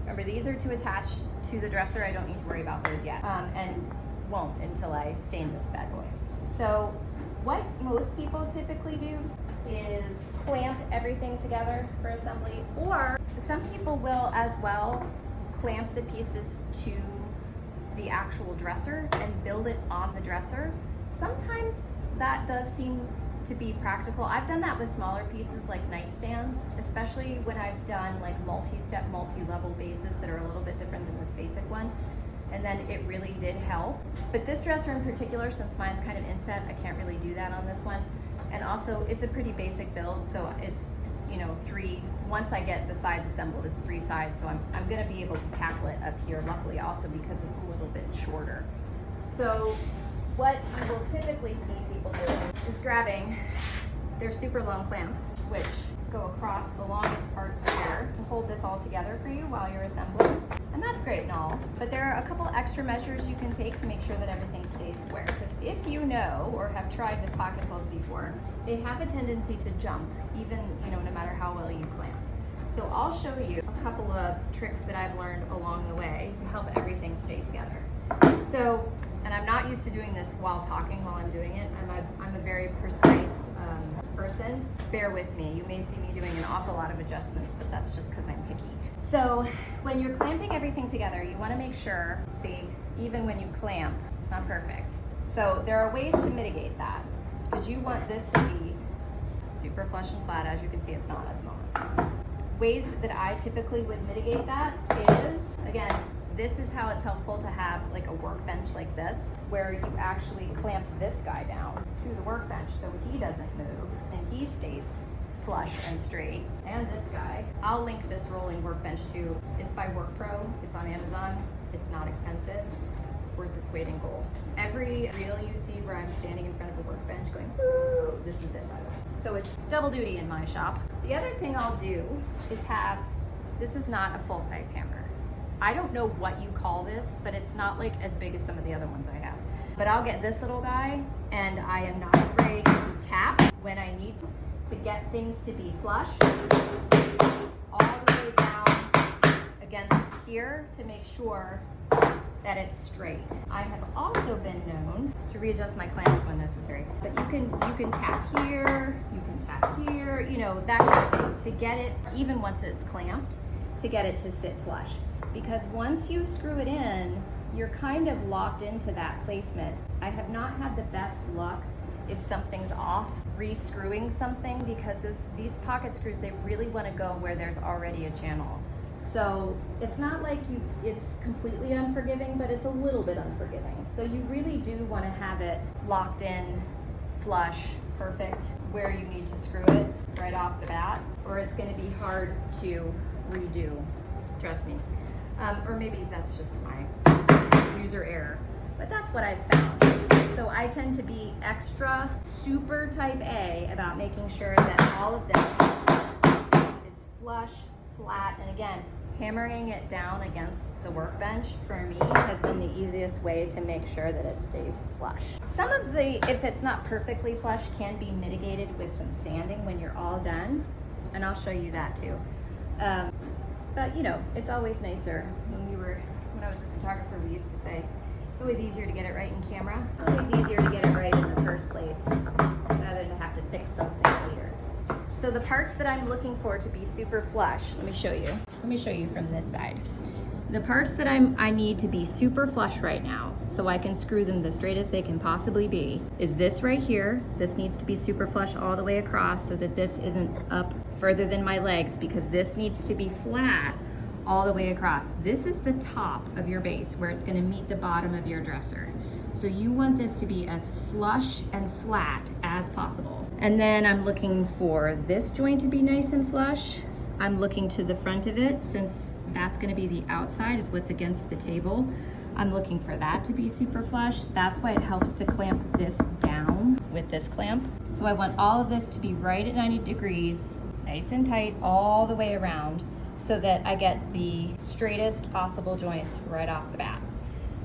Remember, these are to attach to the dresser. I don't need to worry about those yet, and won't until I stain this bad boy. So what most people typically do is clamp everything together for assembly, or some people will as well clamp the pieces to the actual dresser and build it on the dresser. Sometimes that does seem to be practical. I've done that with smaller pieces like nightstands, especially when I've done like multi-step, multi-level bases that are a little bit different than this basic one. And then it really did help. But this dresser in particular, since mine's kind of inset, I can't really do that on this one. And also it's a pretty basic build, so it's, you know, once I get the sides assembled, it's 3 sides, so I'm gonna be able to tackle it up here, luckily also because it's a little bit shorter. So what you will typically see people doing is grabbing their super long clamps, which go across the longest parts here to hold this all together for you while you're assembling. And that's great and all, but there are a couple extra measures you can take to make sure that everything stays square. Because if you know or have tried with pocket holes before, they have a tendency to jump, even, you know, no matter how well you clamp. So I'll show you a couple of tricks that I've learned along the way to help everything stay together. So, and I'm not used to doing this while talking while I'm doing it. I'm a very precise person. Bear with me. You may see me doing an awful lot of adjustments, but that's just because I'm picky. So when you're clamping everything together, you want to make sure, see, even when you clamp, it's not perfect. So there are ways to mitigate that, because you want this to be super flush and flat. As you can see, it's not at the moment. Ways that I typically would mitigate that is, again, this is how it's helpful to have like a workbench like this, where you actually clamp this guy down to the workbench so he doesn't move and he stays flush and straight. And this guy, I'll link this rolling workbench too. It's by WorkPro, it's on Amazon, it's not expensive, worth its weight in gold. Every reel you see where I'm standing in front of a workbench going, ooh, this is it, by the way. So it's double duty in my shop. The other thing I'll do is this is not a full-size hammer. I don't know what you call this, but it's not like as big as some of the other ones I have. But I'll get this little guy, and I am not afraid to tap when I need to get things to be flush, all the way down against here to make sure that it's straight. I have also been known to readjust my clamps when necessary, but you can tap here, you can tap here, you know, that kind of thing, to get it, even once it's clamped, to get it to sit flush. Because once you screw it in, you're kind of locked into that placement. I have not had the best luck if something's off re-screwing something, because these pocket screws, they really want to go where there's already a channel. So it's not like it's completely unforgiving, but it's a little bit unforgiving. So you really do want to have it locked in, flush, perfect, where you need to screw it right off the bat, or it's going to be hard to redo, trust me. Or maybe that's just my user error, but that's what I've found. So I tend to be extra super type A about making sure that all of this is flush, flat, and again, hammering it down against the workbench for me has been the easiest way to make sure that it stays flush. Some of if it's not perfectly flush, can be mitigated with some sanding when you're all done, and I'll show you that too. But you know, it's always nicer. When I was a photographer, we used to say, it's always easier to get it right in camera. It's always easier to get it right in the first place, rather than have to fix something later. So the parts that I'm looking for to be super flush, let me show you. Let me show you from this side. The parts that I need to be super flush right now, so I can screw them the straightest they can possibly be, is this right here. This needs to be super flush all the way across so that this isn't up further than my legs, because this needs to be flat all the way across. This is the top of your base where it's going to meet the bottom of your dresser. So you want this to be as flush and flat as possible. And then I'm looking for this joint to be nice and flush. I'm looking to the front of it, since that's going to be the outside, is what's against the table. I'm looking for that to be super flush. That's why it helps to clamp this down with this clamp. So I want all of this to be right at 90 degrees, nice and tight all the way around, so that I get the straightest possible joints right off the bat.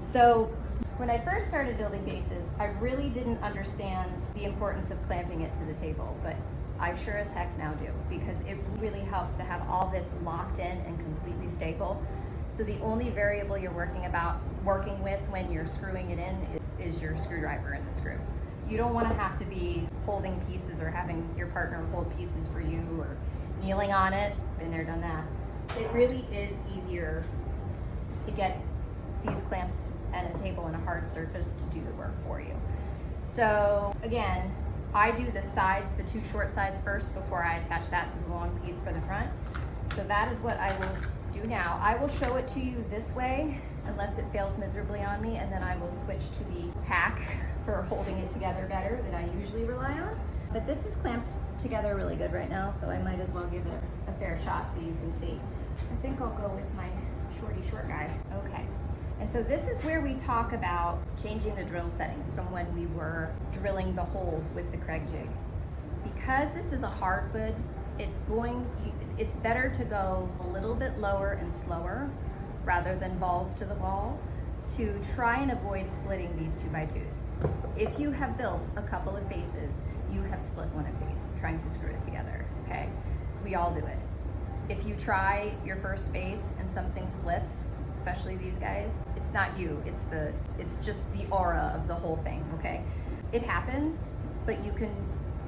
So when I first started building bases, I really didn't understand the importance of clamping it to the table, but I sure as heck now do, because it really helps to have all this locked in and completely stable. So the only variable you're working with when you're screwing it in is your screwdriver in the screw. You don't want to have to be holding pieces or having your partner hold pieces for you or kneeling on it. Been there, done that. It really is easier to get these clamps and a table and a hard surface to do the work for you. So again, I do the sides, the 2 short sides first before I attach that to the long piece for the front. So that is what I will do now. I will show it to you this way unless it fails miserably on me, and then I will switch to the hack for holding it together better that I usually rely on. But this is clamped together really good right now, so I might as well give it a fair shot so you can see. I think I'll go with my short guy. Okay. And so this is where we talk about changing the drill settings from when we were drilling the holes with the Kreg jig. Because this is a hardwood, it's better to go a little bit lower and slower rather than balls to the wall to try and avoid splitting these 2x2s. If you have built a couple of bases, you have split one of these trying to screw it together, okay? We all do it. If you try your first base and something splits, especially these guys, it's not you, it's just the aura of the whole thing, okay? It happens, but you can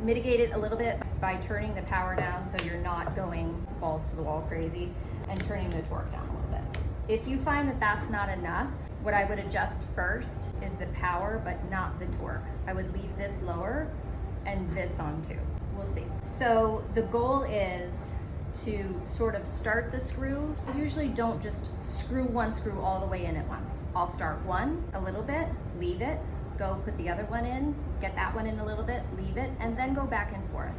mitigate it a little bit by turning the power down so you're not going balls to the wall crazy, and turning the torque down a little bit. If you find that that's not enough, what I would adjust first is the power, but not the torque. I would leave this lower and this on too. We'll see. So the goal is to sort of start the screw. I usually don't just screw one screw all the way in at once. I'll start one a little bit, leave it, go put the other one in, get that one in a little bit, leave it, and then go back and forth.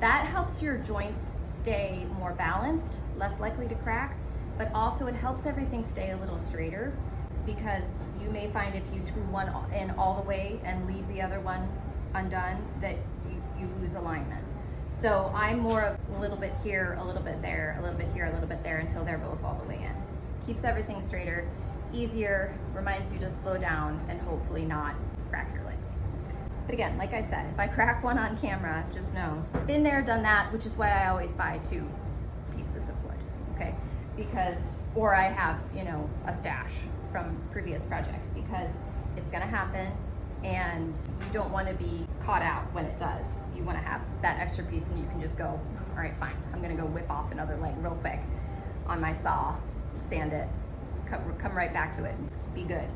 That helps your joints stay more balanced, less likely to crack, but also it helps everything stay a little straighter, because you may find if you screw one in all the way and leave the other one undone, that you lose alignment. So I'm more of a little bit here, a little bit there, a little bit here, a little bit there, until they're both all the way in. Keeps everything straighter, easier, reminds you to slow down and hopefully not crack your legs. But again, like I said, if I crack one on camera, just know, been there, done that, which is why I always buy 2 pieces of wood, okay? Because, or I have, a stash from previous projects, because it's gonna happen and you don't wanna be caught out when it does. You wanna have that extra piece and you can just go, all right, fine, I'm gonna go whip off another leg real quick on my saw, sand it, come right back to it, be good.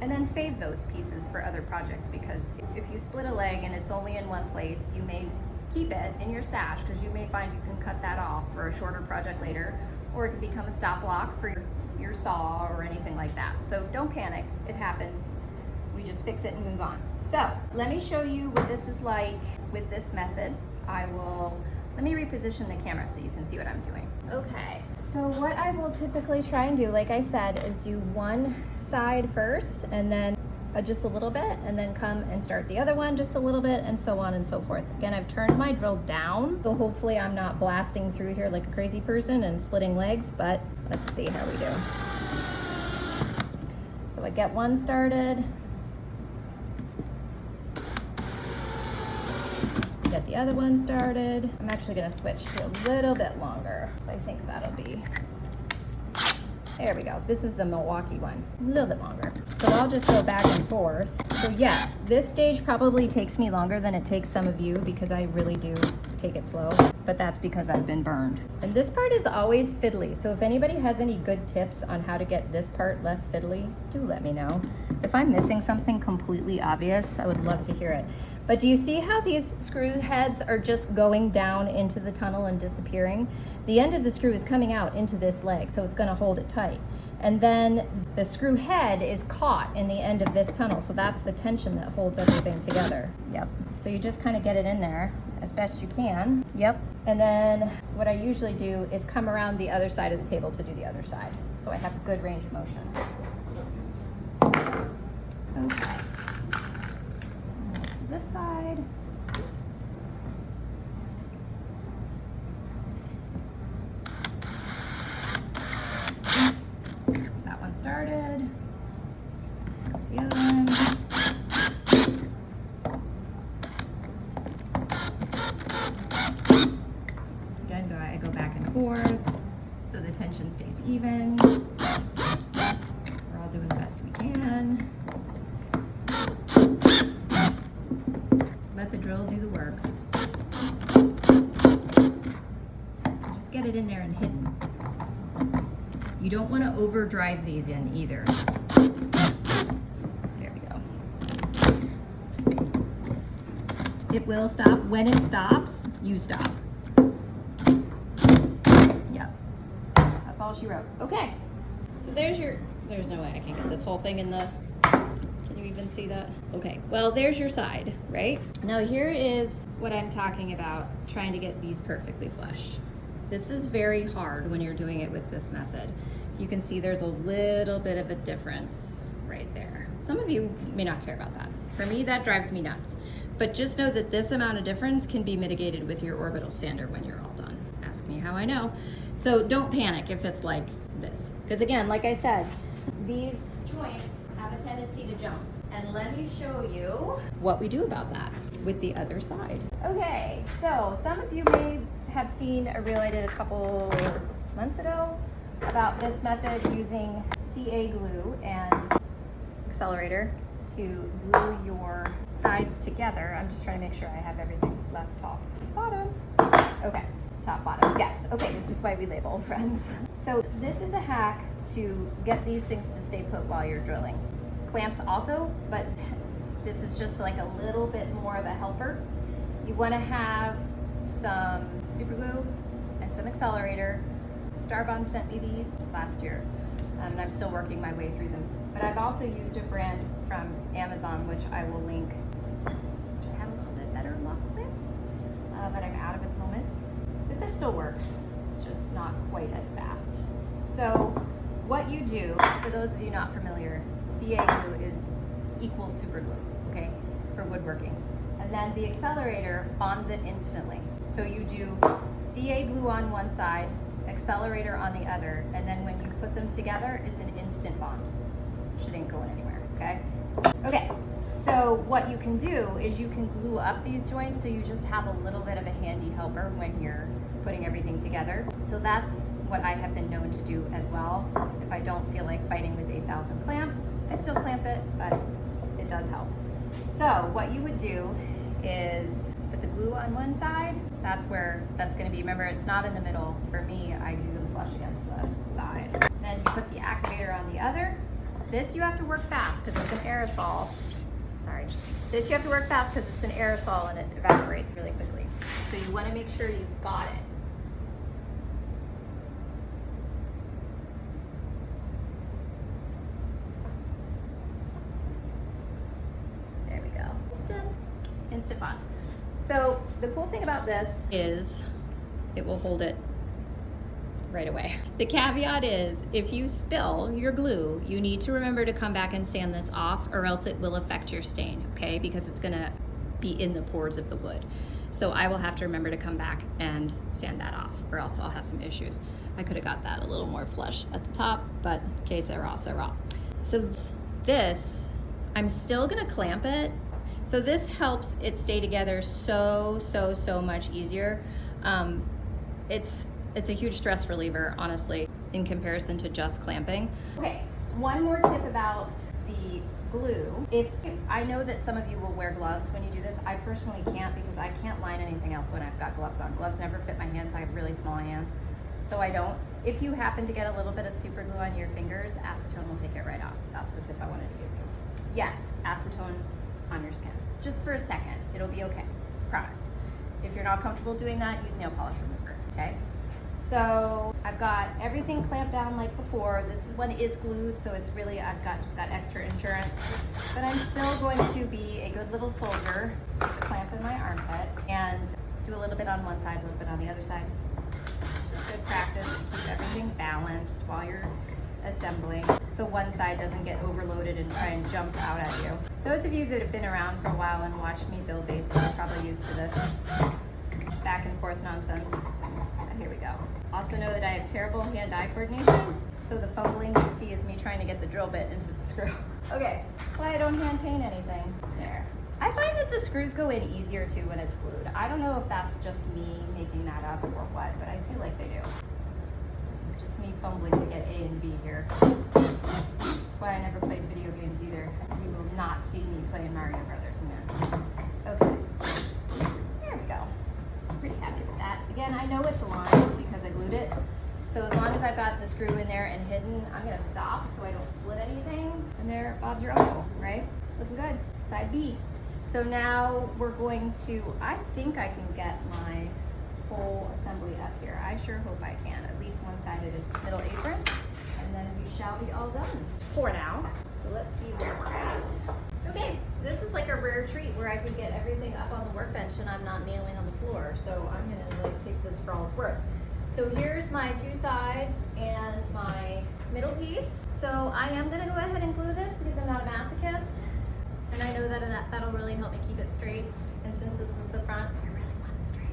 And then save those pieces for other projects, because if you split a leg and it's only in one place, you may keep it in your stash because you may find you can cut that off for a shorter project later, or it can become a stop block for your saw or anything like that. So don't panic, it happens. We just fix it and move on. So let me show you what this is like with this method. Let me reposition the camera so you can see what I'm doing. Okay, so what I will typically try and do, like I said, is do one side first and then just a little bit, and then come and start the other one just a little bit, and so on and so forth. Again, I've turned my drill down, so hopefully I'm not blasting through here like a crazy person and splitting legs, but let's see how we do. So I get one started, get the other one started. I'm actually gonna switch to a little bit longer, so I think that'll be, there we go. This is the Milwaukee one, a little bit longer. So I'll just go back and forth. So yes, this stage probably takes me longer than it takes some of you, because I really do take it slow, but that's because I've been burned. And this part is always fiddly, so if anybody has any good tips on how to get this part less fiddly, do let me know. If I'm missing something completely obvious, I would love to hear it. But do you see how these screw heads are just going down into the tunnel and disappearing? The end of the screw is coming out into this leg, so it's gonna hold it tight. And then the screw head is caught in the end of this tunnel, so that's the tension that holds everything together. Yep. So you just kind of get it in there as best you can. Yep. And then what I usually do is come around the other side of the table to do the other side, so I have a good range of motion. Okay. This side. That one started. The other one. Again, I go back and forth so the tension stays even. We're all doing the best we can. Let the drill do the work. Just get it in there and hidden. You don't want to overdrive these in either. There we go. It will stop. When it stops, you stop. Yep. That's all she wrote. Okay. So there's no way I can get this whole thing in the, can you even see that? Okay, well, there's your side, right? Now here is what I'm talking about, trying to get these perfectly flush. This is very hard when you're doing it with this method. You can see there's a little bit of a difference right there. Some of you may not care about that. For me, that drives me nuts. But just know that this amount of difference can be mitigated with your orbital sander when you're all done. Ask me how I know. So don't panic if it's like this. Because again, like I said, these joints have a tendency to jump. And let me show you what we do about that with the other side. Okay, so some of you may have seen a reel I did a couple months ago about this method using CA glue and accelerator to glue your sides together. I'm just trying to make sure I have everything left, top, bottom. Okay, top, bottom. Yes, okay, this is why we label, friends. So this is a hack to get these things to stay put while you're drilling. Clamps also, but this is just like a little bit more of a helper. You want to have some super glue and some accelerator. Starbond sent me these last year, and I'm still working my way through them. But I've also used a brand from Amazon, which I will link, which I had a little bit better luck with, but I'm out of it at the moment. But this still works. It's just not quite as fast. So what you do, for those of you not familiar, CA glue is equals super glue, okay, for woodworking. And then the accelerator bonds it instantly. So you do CA glue on one side, accelerator on the other, and then when you put them together, it's an instant bond. Shit ain't going anywhere, okay? Okay, so what you can do is you can glue up these joints so you just have a little bit of a handy helper when you're putting everything together. So that's what I have been known to do as well. If I don't feel like fighting with 8,000 clamps, I still clamp it, but it does help. So what you would do is put the glue on one side. That's where that's going to be. Remember, it's not in the middle. For me, I do them flush against the side. Then you put the activator on the other. This you have to work fast because it's an aerosol. Sorry. This you have to work fast because it's an aerosol and it evaporates really quickly. So you want to make sure you've got it. There we go. Instant bond. So the cool thing about this is it will hold it right away. The caveat is if you spill your glue, you need to remember to come back and sand this off or else it will affect your stain, okay? Because it's gonna be in the pores of the wood. So I will have to remember to come back and sand that off or else I'll have some issues. I could have got that a little more flush at the top, but que sera, sera. So this, I'm still gonna clamp it. So this helps it stay together so much easier. It's a huge stress reliever, honestly, in comparison to just clamping. Okay, one more tip about the glue. If I know that some of you will wear gloves when you do this, I personally can't because I can't line anything up when I've got gloves on. Gloves never fit my hands. I have really small hands, so I don't. If you happen to get a little bit of super glue on your fingers, acetone will take it right off. That's the tip I wanted to give you. Yes, acetone on your skin. Just for a second, it'll be okay, promise. If you're not comfortable doing that, use nail polish remover, okay? So I've got everything clamped down like before. This one is glued, so it's really, just got extra insurance. But I'm still going to be a good little soldier with the clamp in my armpit and do a little bit on one side, a little bit on the other side. Just good practice to keep everything balanced while you're assembling, so one side doesn't get overloaded and try and jump out at you. Those of you that have been around for a while and watched me build bases are probably used to this back and forth nonsense. Here we go. Also know that I have terrible hand-eye coordination, so the fumbling you see is me trying to get the drill bit into the screw. Okay, that's why I don't hand paint anything. There. I find that the screws go in easier too when it's glued. I don't know if that's just me making that up or what, but I feel like they do. It's just me fumbling to get A and B here. That's why I never played video games either. You will not see me playing Mario Brothers in there. Okay. There we go. Pretty happy with that. Again, I know it's aligned because I glued it. So as long as I've got the screw in there and hidden, I'm gonna stop so I don't split anything. And there, Bob's your uncle, right? Looking good. Side B. So now we're going to, I think I can get my whole assembly up here. I sure hope I can. At least one side of the middle apron. And then we shall be all done for now. So let's see where we're at. retreat where I could get everything up on the workbench and I'm not nailing on the floor. So I'm gonna like take this for all it's worth. So here's my two sides and my middle piece. So I am gonna go ahead and glue this because I'm not a masochist. And I know that that'll really help me keep it straight. And since this is the front, I really want it straight.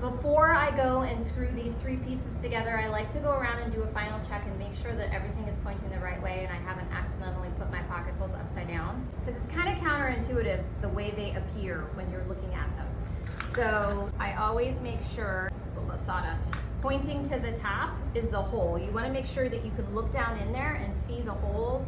Before I go and screw these three pieces together, I like to go around and do a final check and make sure that everything is pointing the right way and I haven't accidentally put my pocket holes upside down. Because it's kind of counterintuitive the way they appear when you're looking at them. So I always make sure, there's a little sawdust, pointing to the top is the hole. You want to make sure that you can look down in there and see the hole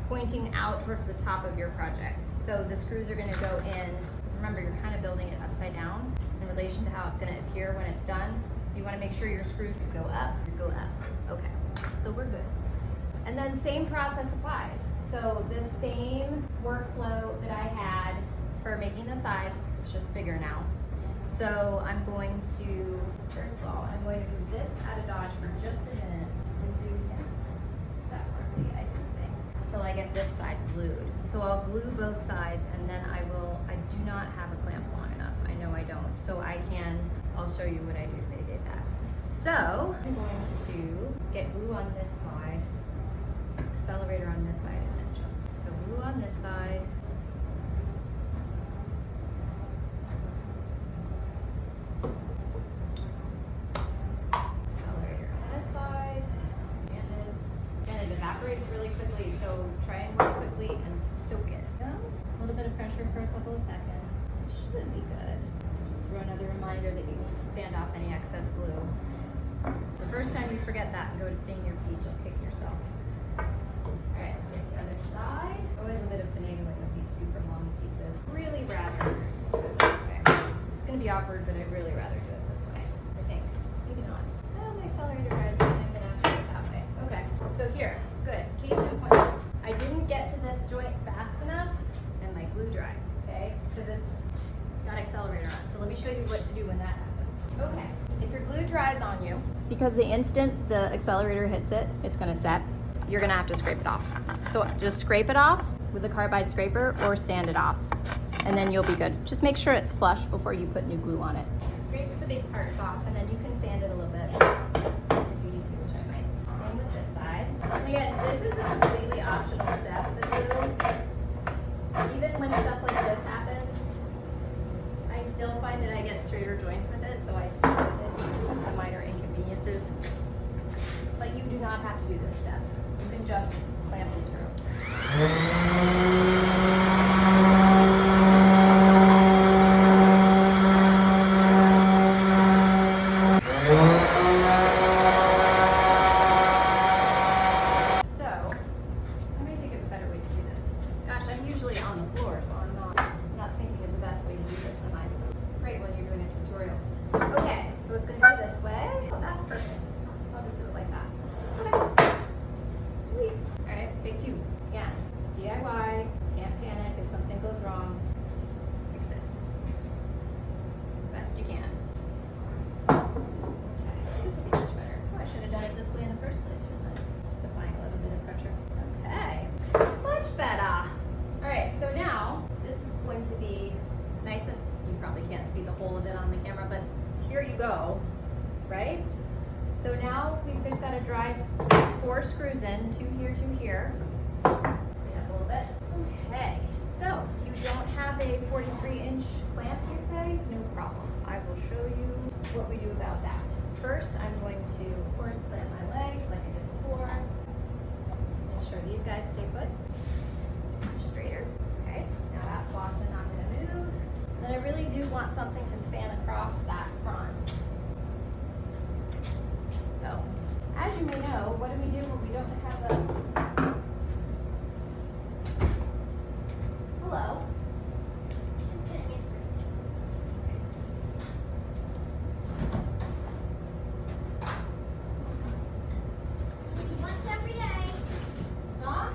pointing out towards the top of your project. So the screws are going to go in, because remember you're kind of building it upside down in relation to how it's going to appear when it's done. So you want to make sure your screws go up, Okay, so we're good. And then same process applies. So the same workflow that I had for making the sides, it's just bigger now. So I'm going to, first of all, I'm going to move this out of Dodge for just a minute and do this separately, I think, until I get this side glued. So I'll glue both sides and then I do not have a clamp long enough. I know I don't. So I'll show you what I do to mitigate that. So I'm going to get glue on this side, accelerator on this side, and then jump. So glue on this side. Evaporates really quickly, so try and work quickly and soak it. A little bit of pressure for a couple of seconds. It should be good. Just throw another reminder that you need to sand off any excess glue. The first time you forget that and go to stain your piece, you'll kick yourself. Alright, let's get the other side. Always a bit of finagling with these super long pieces. Really rather do it this way. It's going to be awkward, but I'd really rather do it this way, I think. Maybe not. Oh, my accelerator tried, but I'm going to have to do it that way. Okay, so here. Good. Case in point. I didn't get to this joint fast enough and my glue dried, okay? Because it's got accelerator on. So let me show you what to do when that happens. Okay. If your glue dries on you, because the instant the accelerator hits it, it's gonna set, you're gonna have to scrape it off. So just scrape it off with a carbide scraper or sand it off, and then you'll be good. Just make sure it's flush before you put new glue on it. Scrape the big parts off and then you can sand it a little bit. And again, this is a completely optional step, the glue. Even when stuff like this happens, I still find that I get straighter joints with it, so I stick with it with some minor inconveniences. But you do not have to do this step. You can just clamp and screw. Right? So now we've just got to drive these 4 screws in, 2 here. Clean up a little bit. Okay, so you don't have a 43-inch clamp, you say? No problem. I will show you what we do about that. First, I'm going to, of course, clamp my legs like I did before. Make sure these guys stay put. Much straighter. Okay, now that's locked and not going to move. And then I really do want something to span across that front. So, as you may know, what do we do when we don't have a... Hello? Once every day. Huh?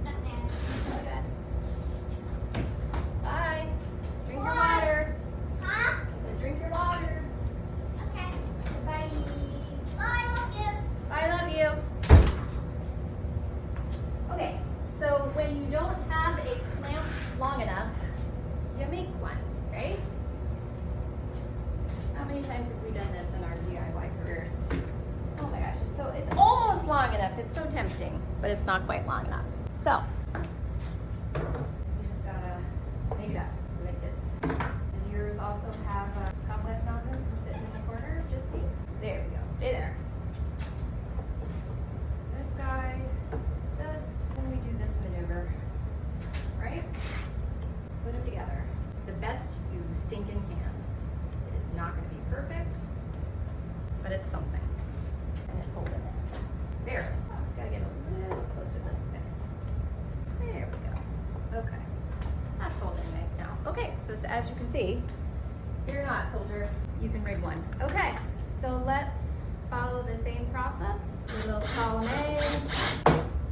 Nothing. Okay. Bye. Drink your water. Huh? I said drink your water. Okay. Bye. Bye, love you. I love you. Okay, so when you don't have a clamp long enough, It's so tempting, but it's not quite long enough. So, you just gotta make it up like this. And yours also have cobwebs on them from sitting in the corner, just me. There we go, stay there. This guy, this, and we do this maneuver, right? Put them together. The best you stinking can. It is not gonna be perfect, but it's something. And it's holding it. There. Oh, gotta get a little closer this way. There we go. Okay. That's holding nice now. Okay, so as you can see, fear not, soldier. You can rig one. Okay, so let's follow the same process. Little column A,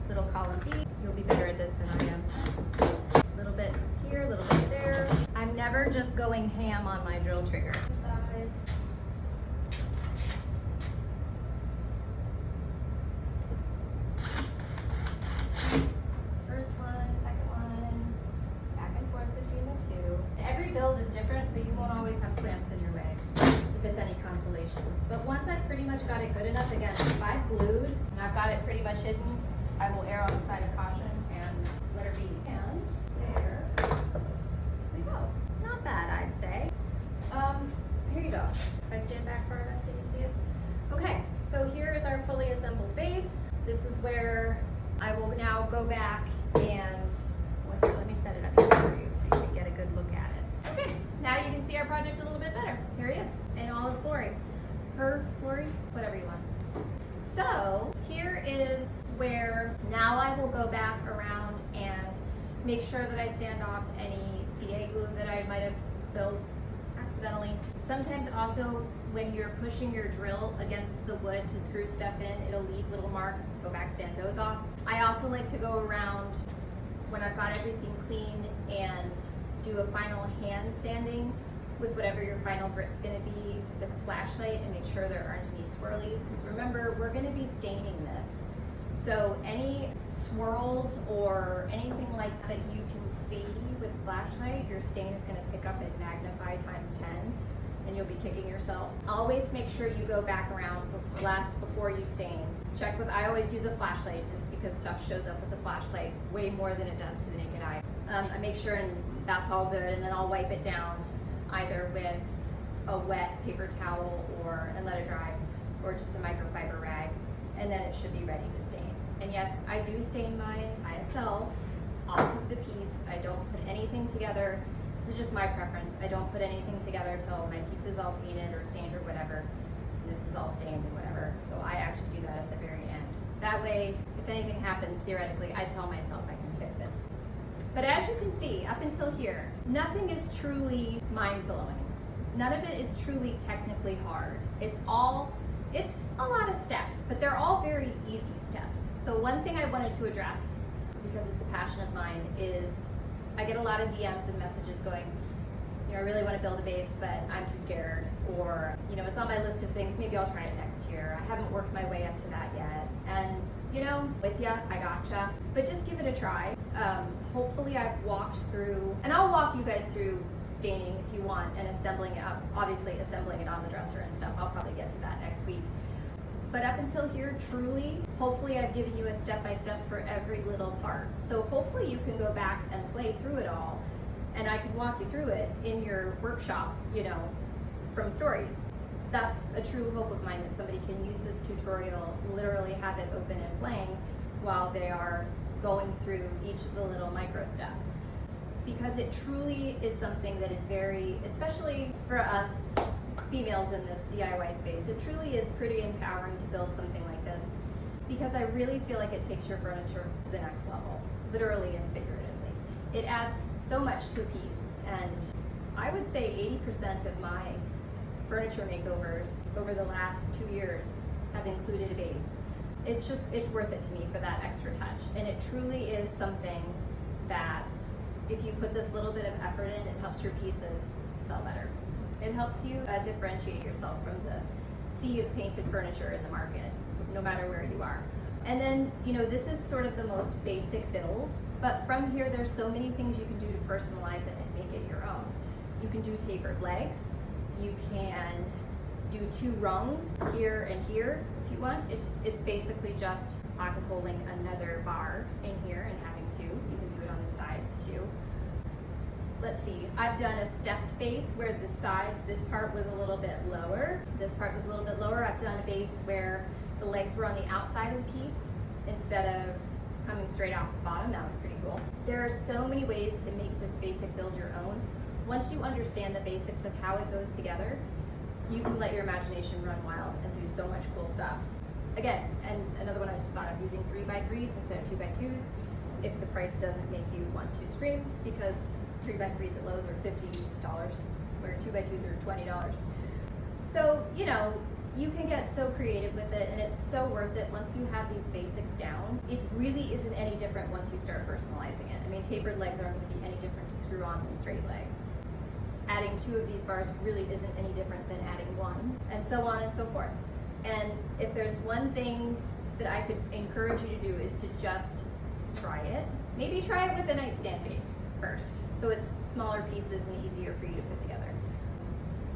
little column B. You'll be better at this than I am. A little bit here, a little bit there. I'm never just going ham on my drill trigger. Side. First one, second one, back and forth between the two. Every build is different, so you won't always have clamps in your way, if it's any consolation. But once I've pretty much got it good enough, again, if I've glued and I've got it pretty much hidden, I will err on the side of caution and let her be. And there we go. Not bad, I'd say. Here you go. If I stand back far enough, can you see it? Okay, so here is our fully assembled base. This is where I will now go back and, well, here, let me set it up here for you so you can get a good look at it. Okay, now you can see our project a little bit better. Here he is in all his glory. Her glory, whatever you want. So here is where now I will go back around and make sure that I sand off any CA glue that I might have spilled accidentally. Sometimes also when you're pushing your drill against the wood to screw stuff in, it'll leave little marks. Go back, sand those off. I also like to go around when I've got everything clean and do a final hand sanding with whatever your final grit's gonna be with a flashlight and make sure there aren't any swirlies, because remember, we're gonna be staining this. So any swirls or anything like that you can see with flashlight, your stain is gonna pick up and magnify times 10, and you'll be kicking yourself. Always make sure you go back around before you stain. Check with, I always use a flashlight just because stuff shows up with the flashlight way more than it does to the naked eye. I make sure and that's all good, and then I'll wipe it down either with a wet paper towel and let it dry, or just a microfiber rag, and then it should be ready to stain. And yes, I do stain mine myself off of the piece. I don't put anything together. This is just my preference. I don't put anything together till my piece is all painted or stained or whatever. This is all stained and whatever. So I actually do that at the very end. That way, if anything happens, theoretically, I tell myself I can fix it. But as you can see, up until here, nothing is truly mind-blowing. None of it is truly technically hard. It's a lot of steps, but they're all very easy steps. So one thing I wanted to address, because it's a passion of mine, is I get a lot of DMs and messages going, you know, I really want to build a base, but I'm too scared, or, you know, it's on my list of things, maybe I'll try it next year. I haven't worked my way up to that yet. And, you know, with ya, I gotcha. But just give it a try. Hopefully I've walked through, and I'll walk you guys through staining if you want, and assembling it up, obviously assembling it on the dresser and stuff. I'll probably get to that next week. But up until here, truly, hopefully I've given you a step-by-step for every little part. So hopefully you can go back and play through it all, and I can walk you through it in your workshop, you know, from stories. That's a true hope of mine, that somebody can use this tutorial, literally have it open and playing while they are going through each of the little micro steps. Because it truly is something that is very, especially for us females in this DIY space, it truly is pretty empowering to build something like this, because I really feel like it takes your furniture to the next level, literally and figuratively. It adds so much to a piece, and I would say 80% of my furniture makeovers over the last 2 years have included a base. It's worth it to me for that extra touch, and it truly is something that if you put this little bit of effort in, it helps your pieces sell better. It helps you differentiate yourself from the sea of painted furniture in the market, no matter where you are. And then, you know, this is sort of the most basic build, but from here there's so many things you can do to personalize it and make it your own. You can do tapered legs, you can do 2 rungs here and here if you want. It's basically just pocket holding another bar in here and having two. You can do it on the sides too. Let's see, I've done a stepped base where the sides, this part was a little bit lower. This part was a little bit lower. I've done a base where the legs were on the outside of the piece instead of coming straight off the bottom. That was pretty cool. There are so many ways to make this basic build your own. Once you understand the basics of how it goes together, you can let your imagination run wild and do so much cool stuff. Again, and another one I just thought of, using 3x3s instead of 2x2s. If the price doesn't make you want to scream, because 3x3s at Lowe's are $50, where 2x2s are $20. So, you know, you can get so creative with it, and it's so worth it once you have these basics down. It really isn't any different once you start personalizing it. I mean, tapered legs aren't going to be any different to screw on than straight legs. Adding two of these bars really isn't any different than adding one, and so on and so forth. And if there's one thing that I could encourage you to do is to just try it. Maybe try it with a nightstand base first, so it's smaller pieces and easier for you to put together.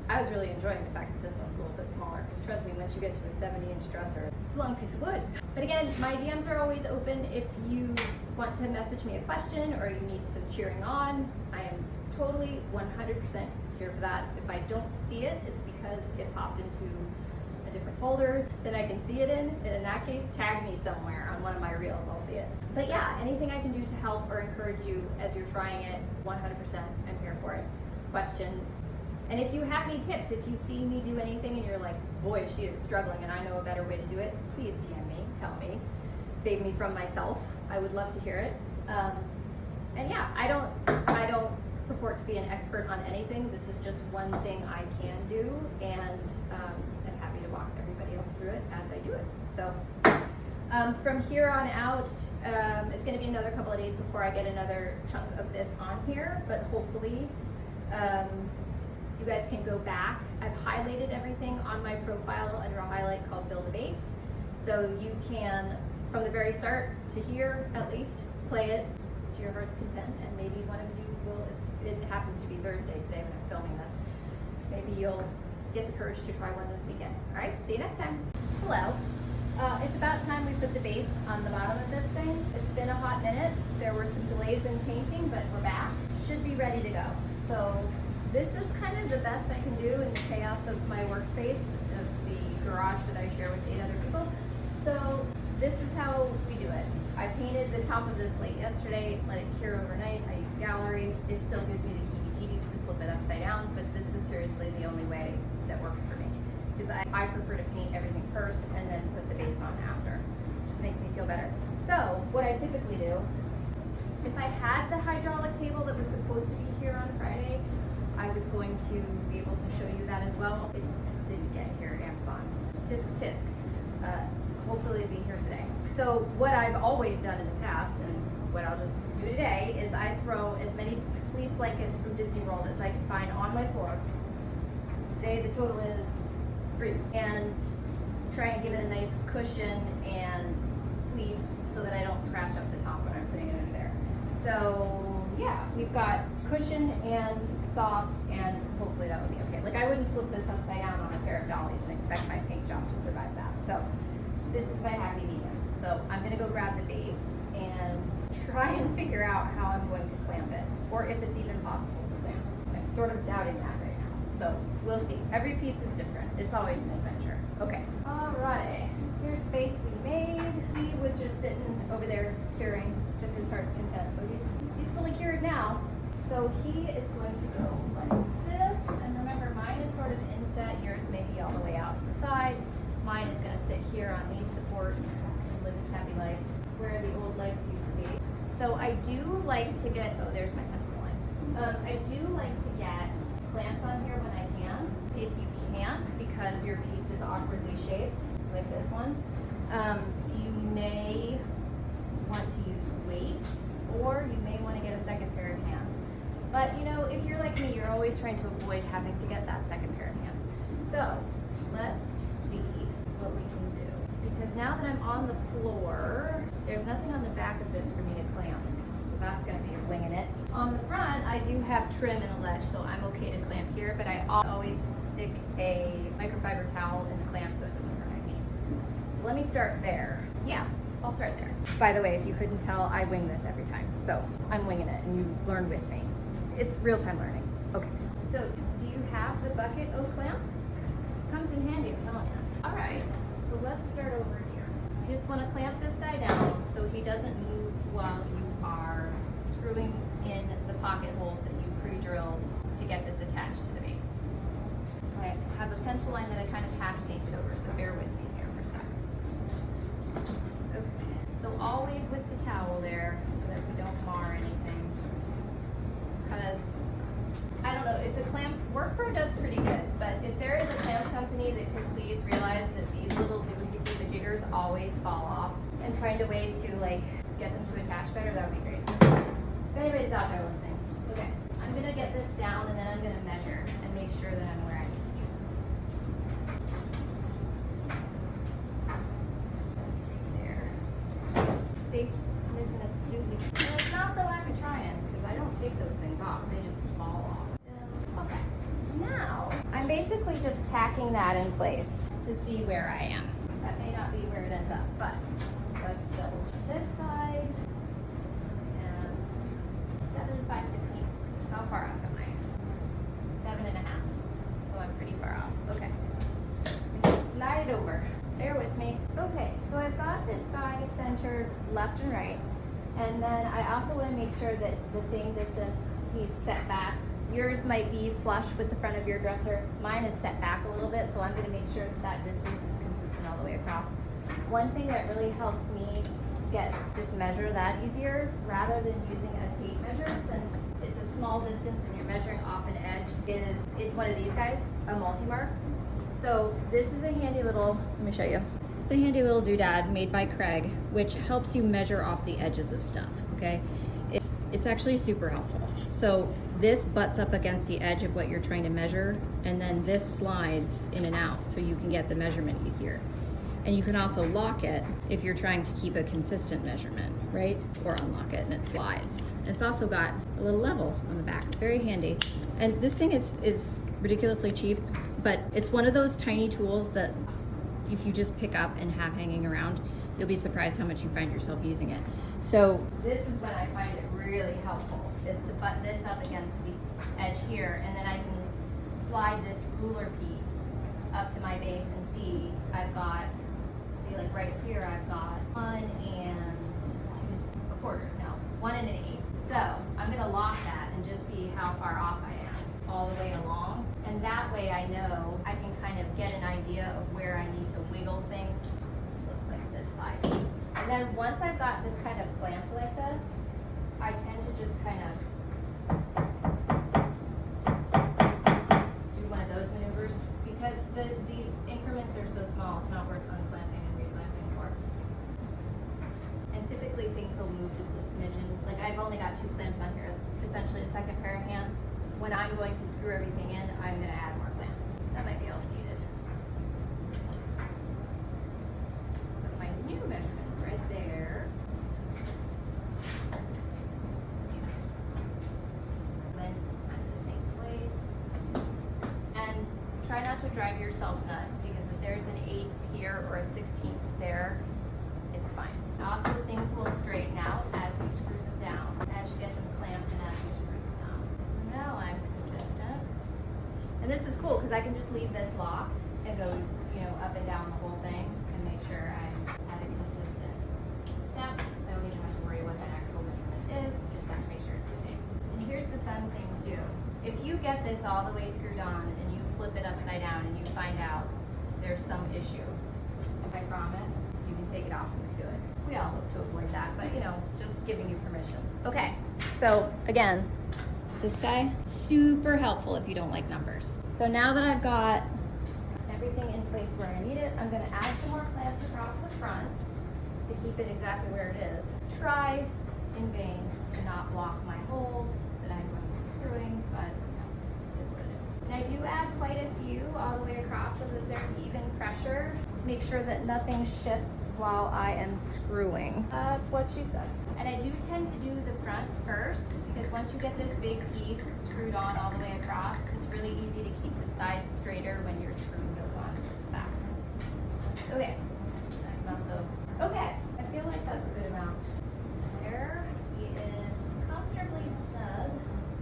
I was really enjoying the fact that this one's a little bit smaller, because trust me, once you get to a 70-inch dresser, it's a long piece of wood. But again, my DMs are always open. If you want to message me a question or you need some cheering on, I am totally 100% here for that. If I don't see it, it's because it popped into a different folder that I can see it in, and in that case, tag me somewhere on one of my reels, I'll see it. But yeah, anything I can do to help or encourage you as you're trying it, 100%, I'm here for it. Questions. And if you have any tips, if you've seen me do anything and you're like, boy, she is struggling and I know a better way to do it, please DM me, tell me. Save me from myself. I would love to hear it. And yeah, I don't purport to be an expert on anything. This is just one thing I can do, and I'm happy to walk everybody else through it as I do it. So from here on out, it's going to be another couple of days before I get another chunk of this on here, but hopefully you guys can go back. I've highlighted everything on my profile under a highlight called Build a Base, so you can, from the very start to here at least, play it to your heart's content, and maybe one of you will, it happens to be Thursday today when I'm filming this, maybe you'll get the courage to try one this weekend. All right, see you next time. Hello. It's about time we put the base on the bottom of this thing. It's been a hot minute. There were some delays in painting, but we're back. Should be ready to go. So this is kind of the best I can do in the chaos of my workspace, of the garage that I share with 8 other people. So this is how we do it. I painted the top of this late yesterday, let it cure overnight. I used gallery. It still gives me the heebie-jeebies to flip it upside down, but this is seriously the only way that works for me. Because I prefer to paint everything first and then put the base on after. It just makes me feel better. So what I typically do, if I had the hydraulic table that was supposed to be here on Friday, I was going to be able to show you that as well. It didn't get here, Amazon. Tisk tisk. Hopefully it'll be here today. So what I've always done in the past, and what I'll just do today, is I throw as many fleece blankets from Disney World as I can find on my floor. Today the total is 3. And try and give it a nice cushion and fleece so that I don't scratch up the top when I'm putting it in there. So yeah, we've got cushion and soft, and hopefully that would be okay. Like, I wouldn't flip this upside down on a pair of dollies and expect my paint job to survive that. So this is my happy medium. So I'm gonna go grab the base and try and figure out how I'm going to clamp it, or if it's even possible to clamp. I'm sort of doubting that right now. So we'll see. Every piece is different. It's always an adventure. Okay. Alrighty. Here's base we made. He was just sitting over there curing to his heart's content. So he's fully cured now. So he is going to go like this. And remember, mine is sort of inset. Yours may be all the way out to the side. Mine is going to sit here on these supports and live its happy life where the old legs used to be. So I do like to get, oh, there's my pencil line. I do like to get clamps on here when I can. If you can't, because your piece is awkwardly shaped, like this one, you may want to use weights, or you may want to get a second pair of hands. But you know, if you're like me, you're always trying to avoid having to get that second pair of hands. So let's see what we can do. Because now that I'm on the floor, there's nothing on the back of this for me to clamp. So that's going to be winging it. On the front, I do have trim and a ledge, so I'm okay to clamp here, but I always stick a microfiber towel in the clamp so it doesn't hurt my feet. So let me start there. Yeah, I'll start there. By the way, if you couldn't tell, I wing this every time. So I'm winging it and you learn with me. It's real-time learning. Okay. So do you have the bucket O clamp? Comes in handy, I'm telling you. All right, so let's start over here. You just want to clamp this guy down so he doesn't move while you are screwing in the pocket holes that you pre-drilled to get this attached to the base. I have a pencil line that I kind of half painted over, so bear with me here for a second. Okay, so always with the towel there so that we don't mar anything. Because, I don't know, if the clamp, WorkPro does pretty good, but if there is a clamp company that could please realize that these little doohickey-majiggers always fall off and find a way to like get them to attach better, that would be great. If anybody's out there listening. Okay, I'm gonna get this down and then I'm gonna measure and make sure that I'm where I need to be. There. See, I'm missing its doohickey. And it's not for lack of trying, because I don't take those things off, they just fall off. Okay, now I'm basically just tacking that in place to see where I am. That may not be where it ends up, but let's double check this side. And 7 5/16. How far off am I? 7.5. So I'm pretty far off. Okay. Slide it over. Bear with me. Okay, so I've got this guy centered left and right. And then I also want to make sure that the same distance he's set back. Yours might be flush with the front of your dresser. Mine is set back a little bit, so I'm going to make sure that that distance is consistent all the way across. One thing that really helps me just measure that easier rather than using a tape measure, since it's a small distance and you're measuring off an edge, is one of these guys, a multi-mark. So this is a handy little, let me show you. It's a handy little doodad made by Kreg, which helps you measure off the edges of stuff, okay? It's actually super helpful. So this butts up against the edge of what you're trying to measure, and then this slides in and out so you can get the measurement easier. And you can also lock it if you're trying to keep a consistent measurement, right? Or unlock it and it slides. It's also got a little level on the back, very handy. And this thing is ridiculously cheap, but it's one of those tiny tools that if you just pick up and have hanging around, you'll be surprised how much you find yourself using it. So this is when I find it really helpful, is to butt this up against the edge here, and then I can slide this ruler piece up to my base and see I've got, like right here I've got 1 and 1 1/8. So I'm gonna lock that and just see how far off I am all the way along. And that way I know I can kind of get an idea of where I need to wiggle things, which looks like this side. And then once I've got this kind of clamped like this, I tend to just kind of do one of those maneuvers, because these increments are so small, it's not worth unclamping and reclamping for. And typically things will move just a smidgen. Like I've only got 2 clamps on here, as essentially a second pair of hands. When I'm going to screw everything in, I'm going to add more clamps. That might be all needed. So my new measurements right there. Lens is kind of the same place. And try not to drive yourself nuts, because if there's an 1/8 here or a 1/16 there, it's fine. Also, things will straighten out as you screw them down, as you get them clamped and as you screw them down. So now I'm consistent. And this is cool because I can just leave this locked and go, up and down the whole thing and make sure I have it consistent depth. I don't even have to worry what that actual measurement is, just have to make sure it's the same. And here's the fun thing too. If you get this all the way screwed on and you flip it upside down and you find out there's some issue, I promise you can take it off and redo it. We all hope to avoid that, but just giving you permission. Okay, so again, this guy, super helpful if you don't like numbers. So now that I've got everything in place where I need it, I'm gonna add some more clamps across the front to keep it exactly where it is. Try in vain to not block my holes that I'm going to be screwing, but it is what it is. And I do add quite a few all the way across so that there's even pressure to make sure that nothing shifts while I am screwing. That's what she said. And I do tend to do the front first, because once you get this big piece screwed on all the way across, it's really easy to keep the sides straighter when your screw goes on to the back. Okay. I can also, okay, I feel like that's a good amount. There, he is comfortably snug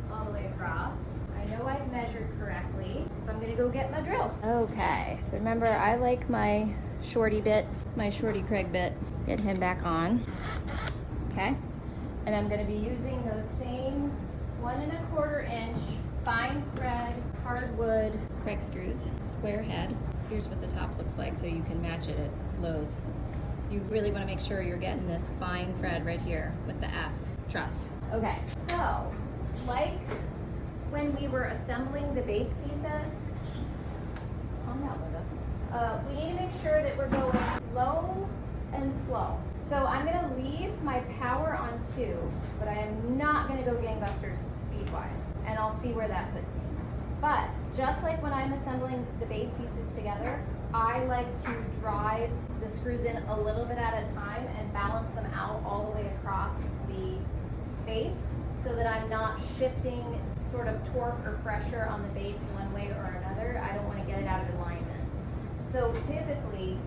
all the way across. I know I've measured correctly, so I'm gonna go get my drill. Okay, so remember I like my shorty bit, my shorty Kreg bit. Get him back on. Okay, and I'm gonna be using those same 1 1/4 inch fine thread hardwood Kreg screws, square head. Here's what the top looks like so you can match it at Lowe's. You really want to make sure you're getting this fine thread right here with the F. Trust. Okay, so like when we were assembling the base pieces, calm down, Linda. We need to make sure that we're going low and slow. So I'm going to leave my power on 2, but I am not going to go gangbusters speed-wise, and I'll see where that puts me. But just like when I'm assembling the base pieces together, I like to drive the screws in a little bit at a time and balance them out all the way across the base so that I'm not shifting sort of torque or pressure on the base one way or another. I don't want to get it out of alignment. So typically,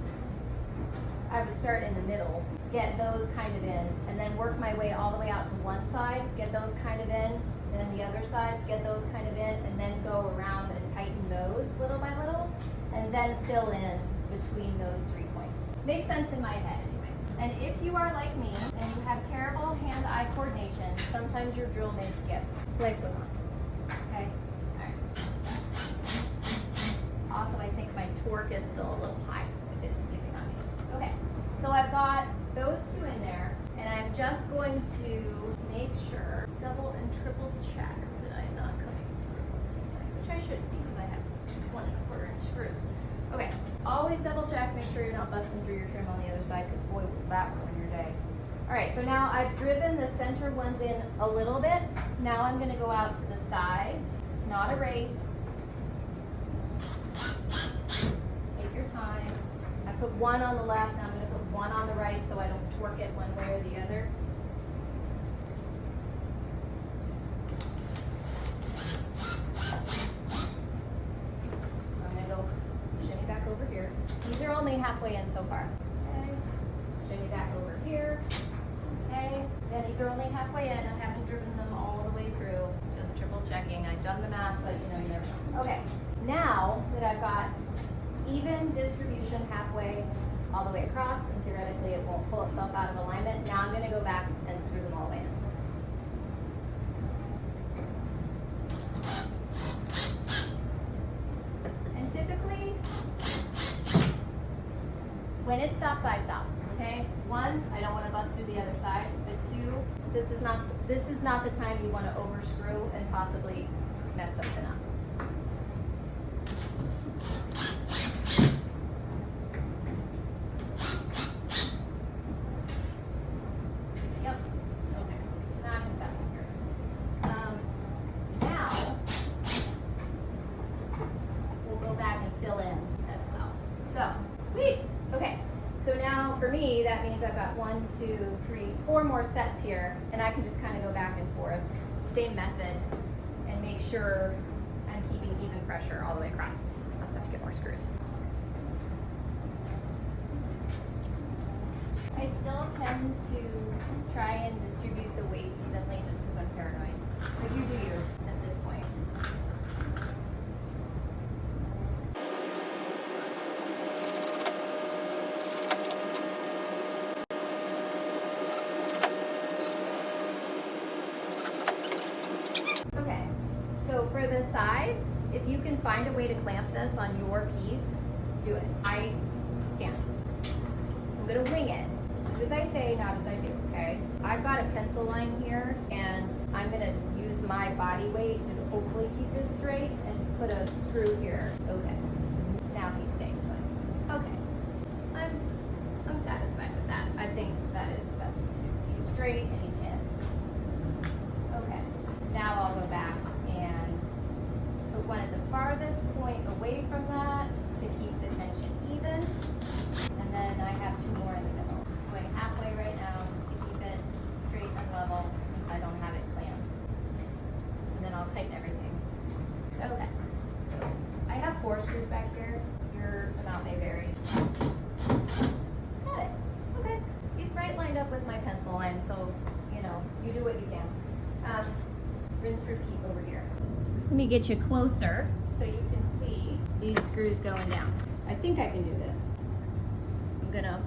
I would start in the middle, get those kind of in, and then work my way all the way out to one side, get those kind of in, and then the other side, get those kind of in, and then go around and tighten those little by little, and then fill in between those 3 points. Makes sense in my head anyway. And if you are like me, and you have terrible hand-eye coordination, sometimes your drill may skip. Life goes on. Okay? Alright. Also, I think my torque is still a little high if it's skipping on me. Okay, so I've got those 2 in there, and I'm just going to make sure, double and triple check that I'm not coming through on this side, which I shouldn't be because I have 1 1/4 inch screws. Okay, always double check, make sure you're not busting through your trim on the other side, because boy, will that ruin your day. All right, so now I've driven the center ones in a little bit. Now I'm gonna go out to the sides. It's not a race. Take your time. I put 1 on the left, now I'm gonna put 1 on the right so I don't torque it one way or the other. I'm gonna go shimmy back over here. These are only halfway in so far. Okay. Shimmy back over here. Okay. Then these are only halfway in. I haven't driven them all the way through. Just triple checking. I've done the math, but you know, you never know. Okay. Now that I've got even distribution halfway all the way across, and theoretically it won't pull itself out of alignment, now I'm going to go back and screw them all the way in. And typically, when it stops, I stop. Okay? 1, I don't want to bust through the other side, but 2, this is not the time you want to overscrew and possibly mess something up. Yep. Okay. So now I can stop here. Now we'll go back and fill in as well. So sweet. Okay. So now for me, that means I've got 1, 2, 3, 4 more sets here, and I can just kind of go back and forth, same method, and make sure I'm keeping even pressure all the way across. I'll just have to get more screws. I still tend to try and distribute the weight evenly just because I'm paranoid. But you do you at this point. Okay, so for the sides, if you can find a way to clamp this on your piece, do it. I can't. So I'm gonna wing it. Do as I say, not as I do, okay? I've got a pencil line here, and I'm gonna use my body weight to hopefully keep this straight and put a screw here. Okay, now he's staying put. Okay, I'm satisfied with that. I think that is the best we can do. He's straight and he's in. Okay, now I'll go back and put 1 at the farthest point away from that to keep the tension even. And then I have 2 more in the middle. Going halfway right now just to keep it straight and level since I don't have it clamped. And then I'll tighten everything. Okay, so I have 4 screws back here. Your amount may vary. Got it. Okay, he's right over here. Let me get you closer so you can see these screws going down. I think I can do this. I'm gonna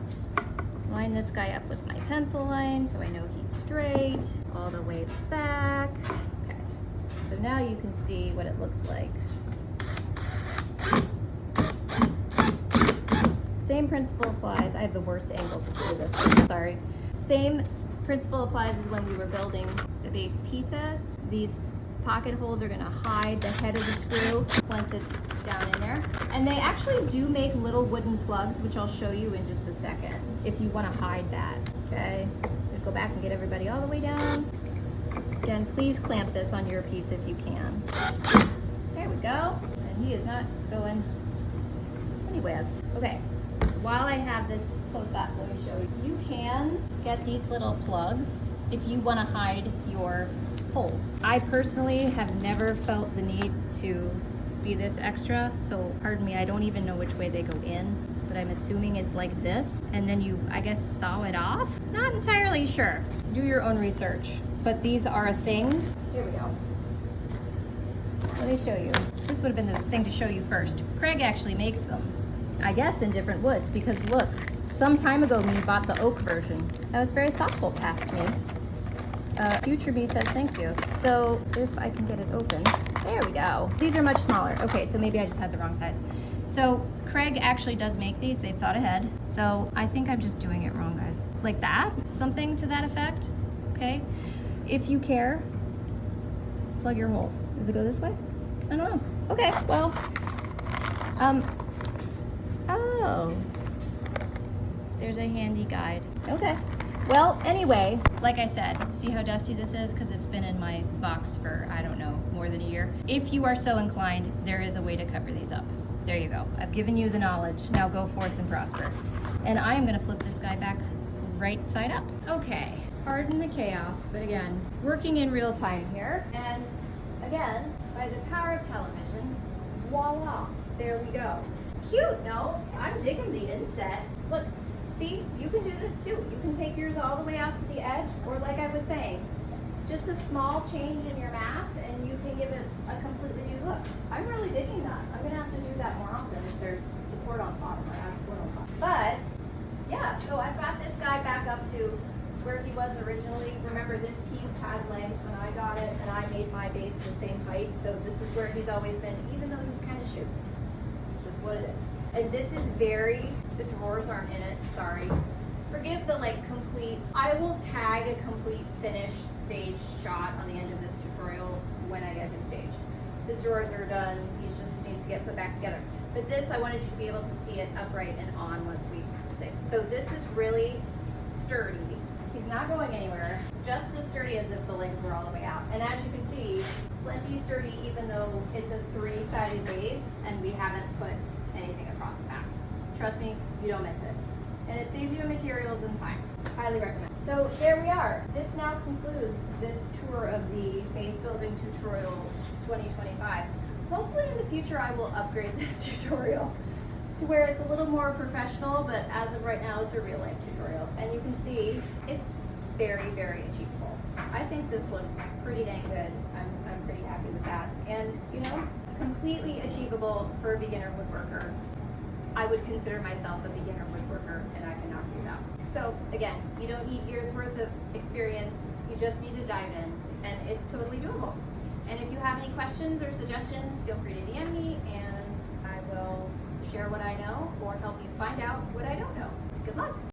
line this guy up with my pencil line so I know he's straight, all the way back. Okay, so now you can see what it looks like. Same principle applies. I have the worst angle to screw this one, sorry. Same principle applies as when we were building the base pieces. These pocket holes are gonna hide the head of the screw once it's down in there. And they actually do make little wooden plugs, which I'll show you in just a second, if you wanna hide that, okay? We'll go back and get everybody all the way down. Again, please clamp this on your piece if you can. There we go. And he is not going anyways. Okay, while I have this close up, let me show you. You can get these little plugs if you wanna hide your holes. I personally have never felt the need to be this extra, so pardon me, I don't even know which way they go in, but I'm assuming it's like this, and then you, I guess, saw it off? Not entirely sure. Do your own research, but these are a thing. Here we go. Let me show you. This would have been the thing to show you first. Kreg actually makes them, I guess, in different woods, because look, some time ago me bought the oak version. That was very thoughtful past me. Future me says thank you. So if I can get it open, there we go. These are much smaller. Okay, so maybe I just had the wrong size. So Kreg actually does make these. They've thought ahead. So I think I'm just doing it wrong, guys. Like that, something to that effect, okay? If you care, plug your holes. Does it go this way? I don't know. Okay, well, oh, there's a handy guide. Okay. Well, anyway, like I said, see how dusty this is? Because it's been in my box for, I don't know, more than a year. If you are so inclined, there is a way to cover these up. There you go. I've given you the knowledge. Now go forth and prosper. And I am going to flip this guy back right side up. Okay, pardon the chaos, but again, working in real time here. And again, by the power of television, voila, there we go. Cute, no? I'm digging the inset. Look. See, you can do this too. You can take yours all the way out to the edge, or like I was saying, just a small change in your math and you can give it a completely new look. I'm really digging that. I'm gonna have to do that more often if there's support on the bottom or add support on the bottom. But yeah, so I've got this guy back up to where he was originally. Remember, this piece had legs when I got it and I made my base the same height. So this is where he's always been, even though he's kind of shaped, which is what it is. And this is the drawers aren't in it, sorry. Forgive the complete, I will tag a complete finished stage shot on the end of this tutorial when I get him stage. His drawers are done, he just needs to get put back together. But this, I wanted you to be able to see it upright and on once we sing. So this is really sturdy. He's not going anywhere, just as sturdy as if the legs were all the way out. And as you can see, plenty sturdy even though it's a 3-sided base and we haven't put anything across the back. Trust me, you don't miss it. And it saves you in materials and time. Highly recommend. So there we are. This now concludes this tour of the base building tutorial 2025. Hopefully in the future I will upgrade this tutorial to where it's a little more professional, but as of right now it's a real life tutorial. And you can see it's very, very achievable. I think this looks pretty dang good. I'm pretty happy with that. And you know, completely achievable for a beginner woodworker. I would consider myself a beginner woodworker and I can knock these out. So again, you don't need years worth of experience, you just need to dive in and it's totally doable. And if you have any questions or suggestions, feel free to DM me and I will share what I know or help you find out what I don't know. Good luck.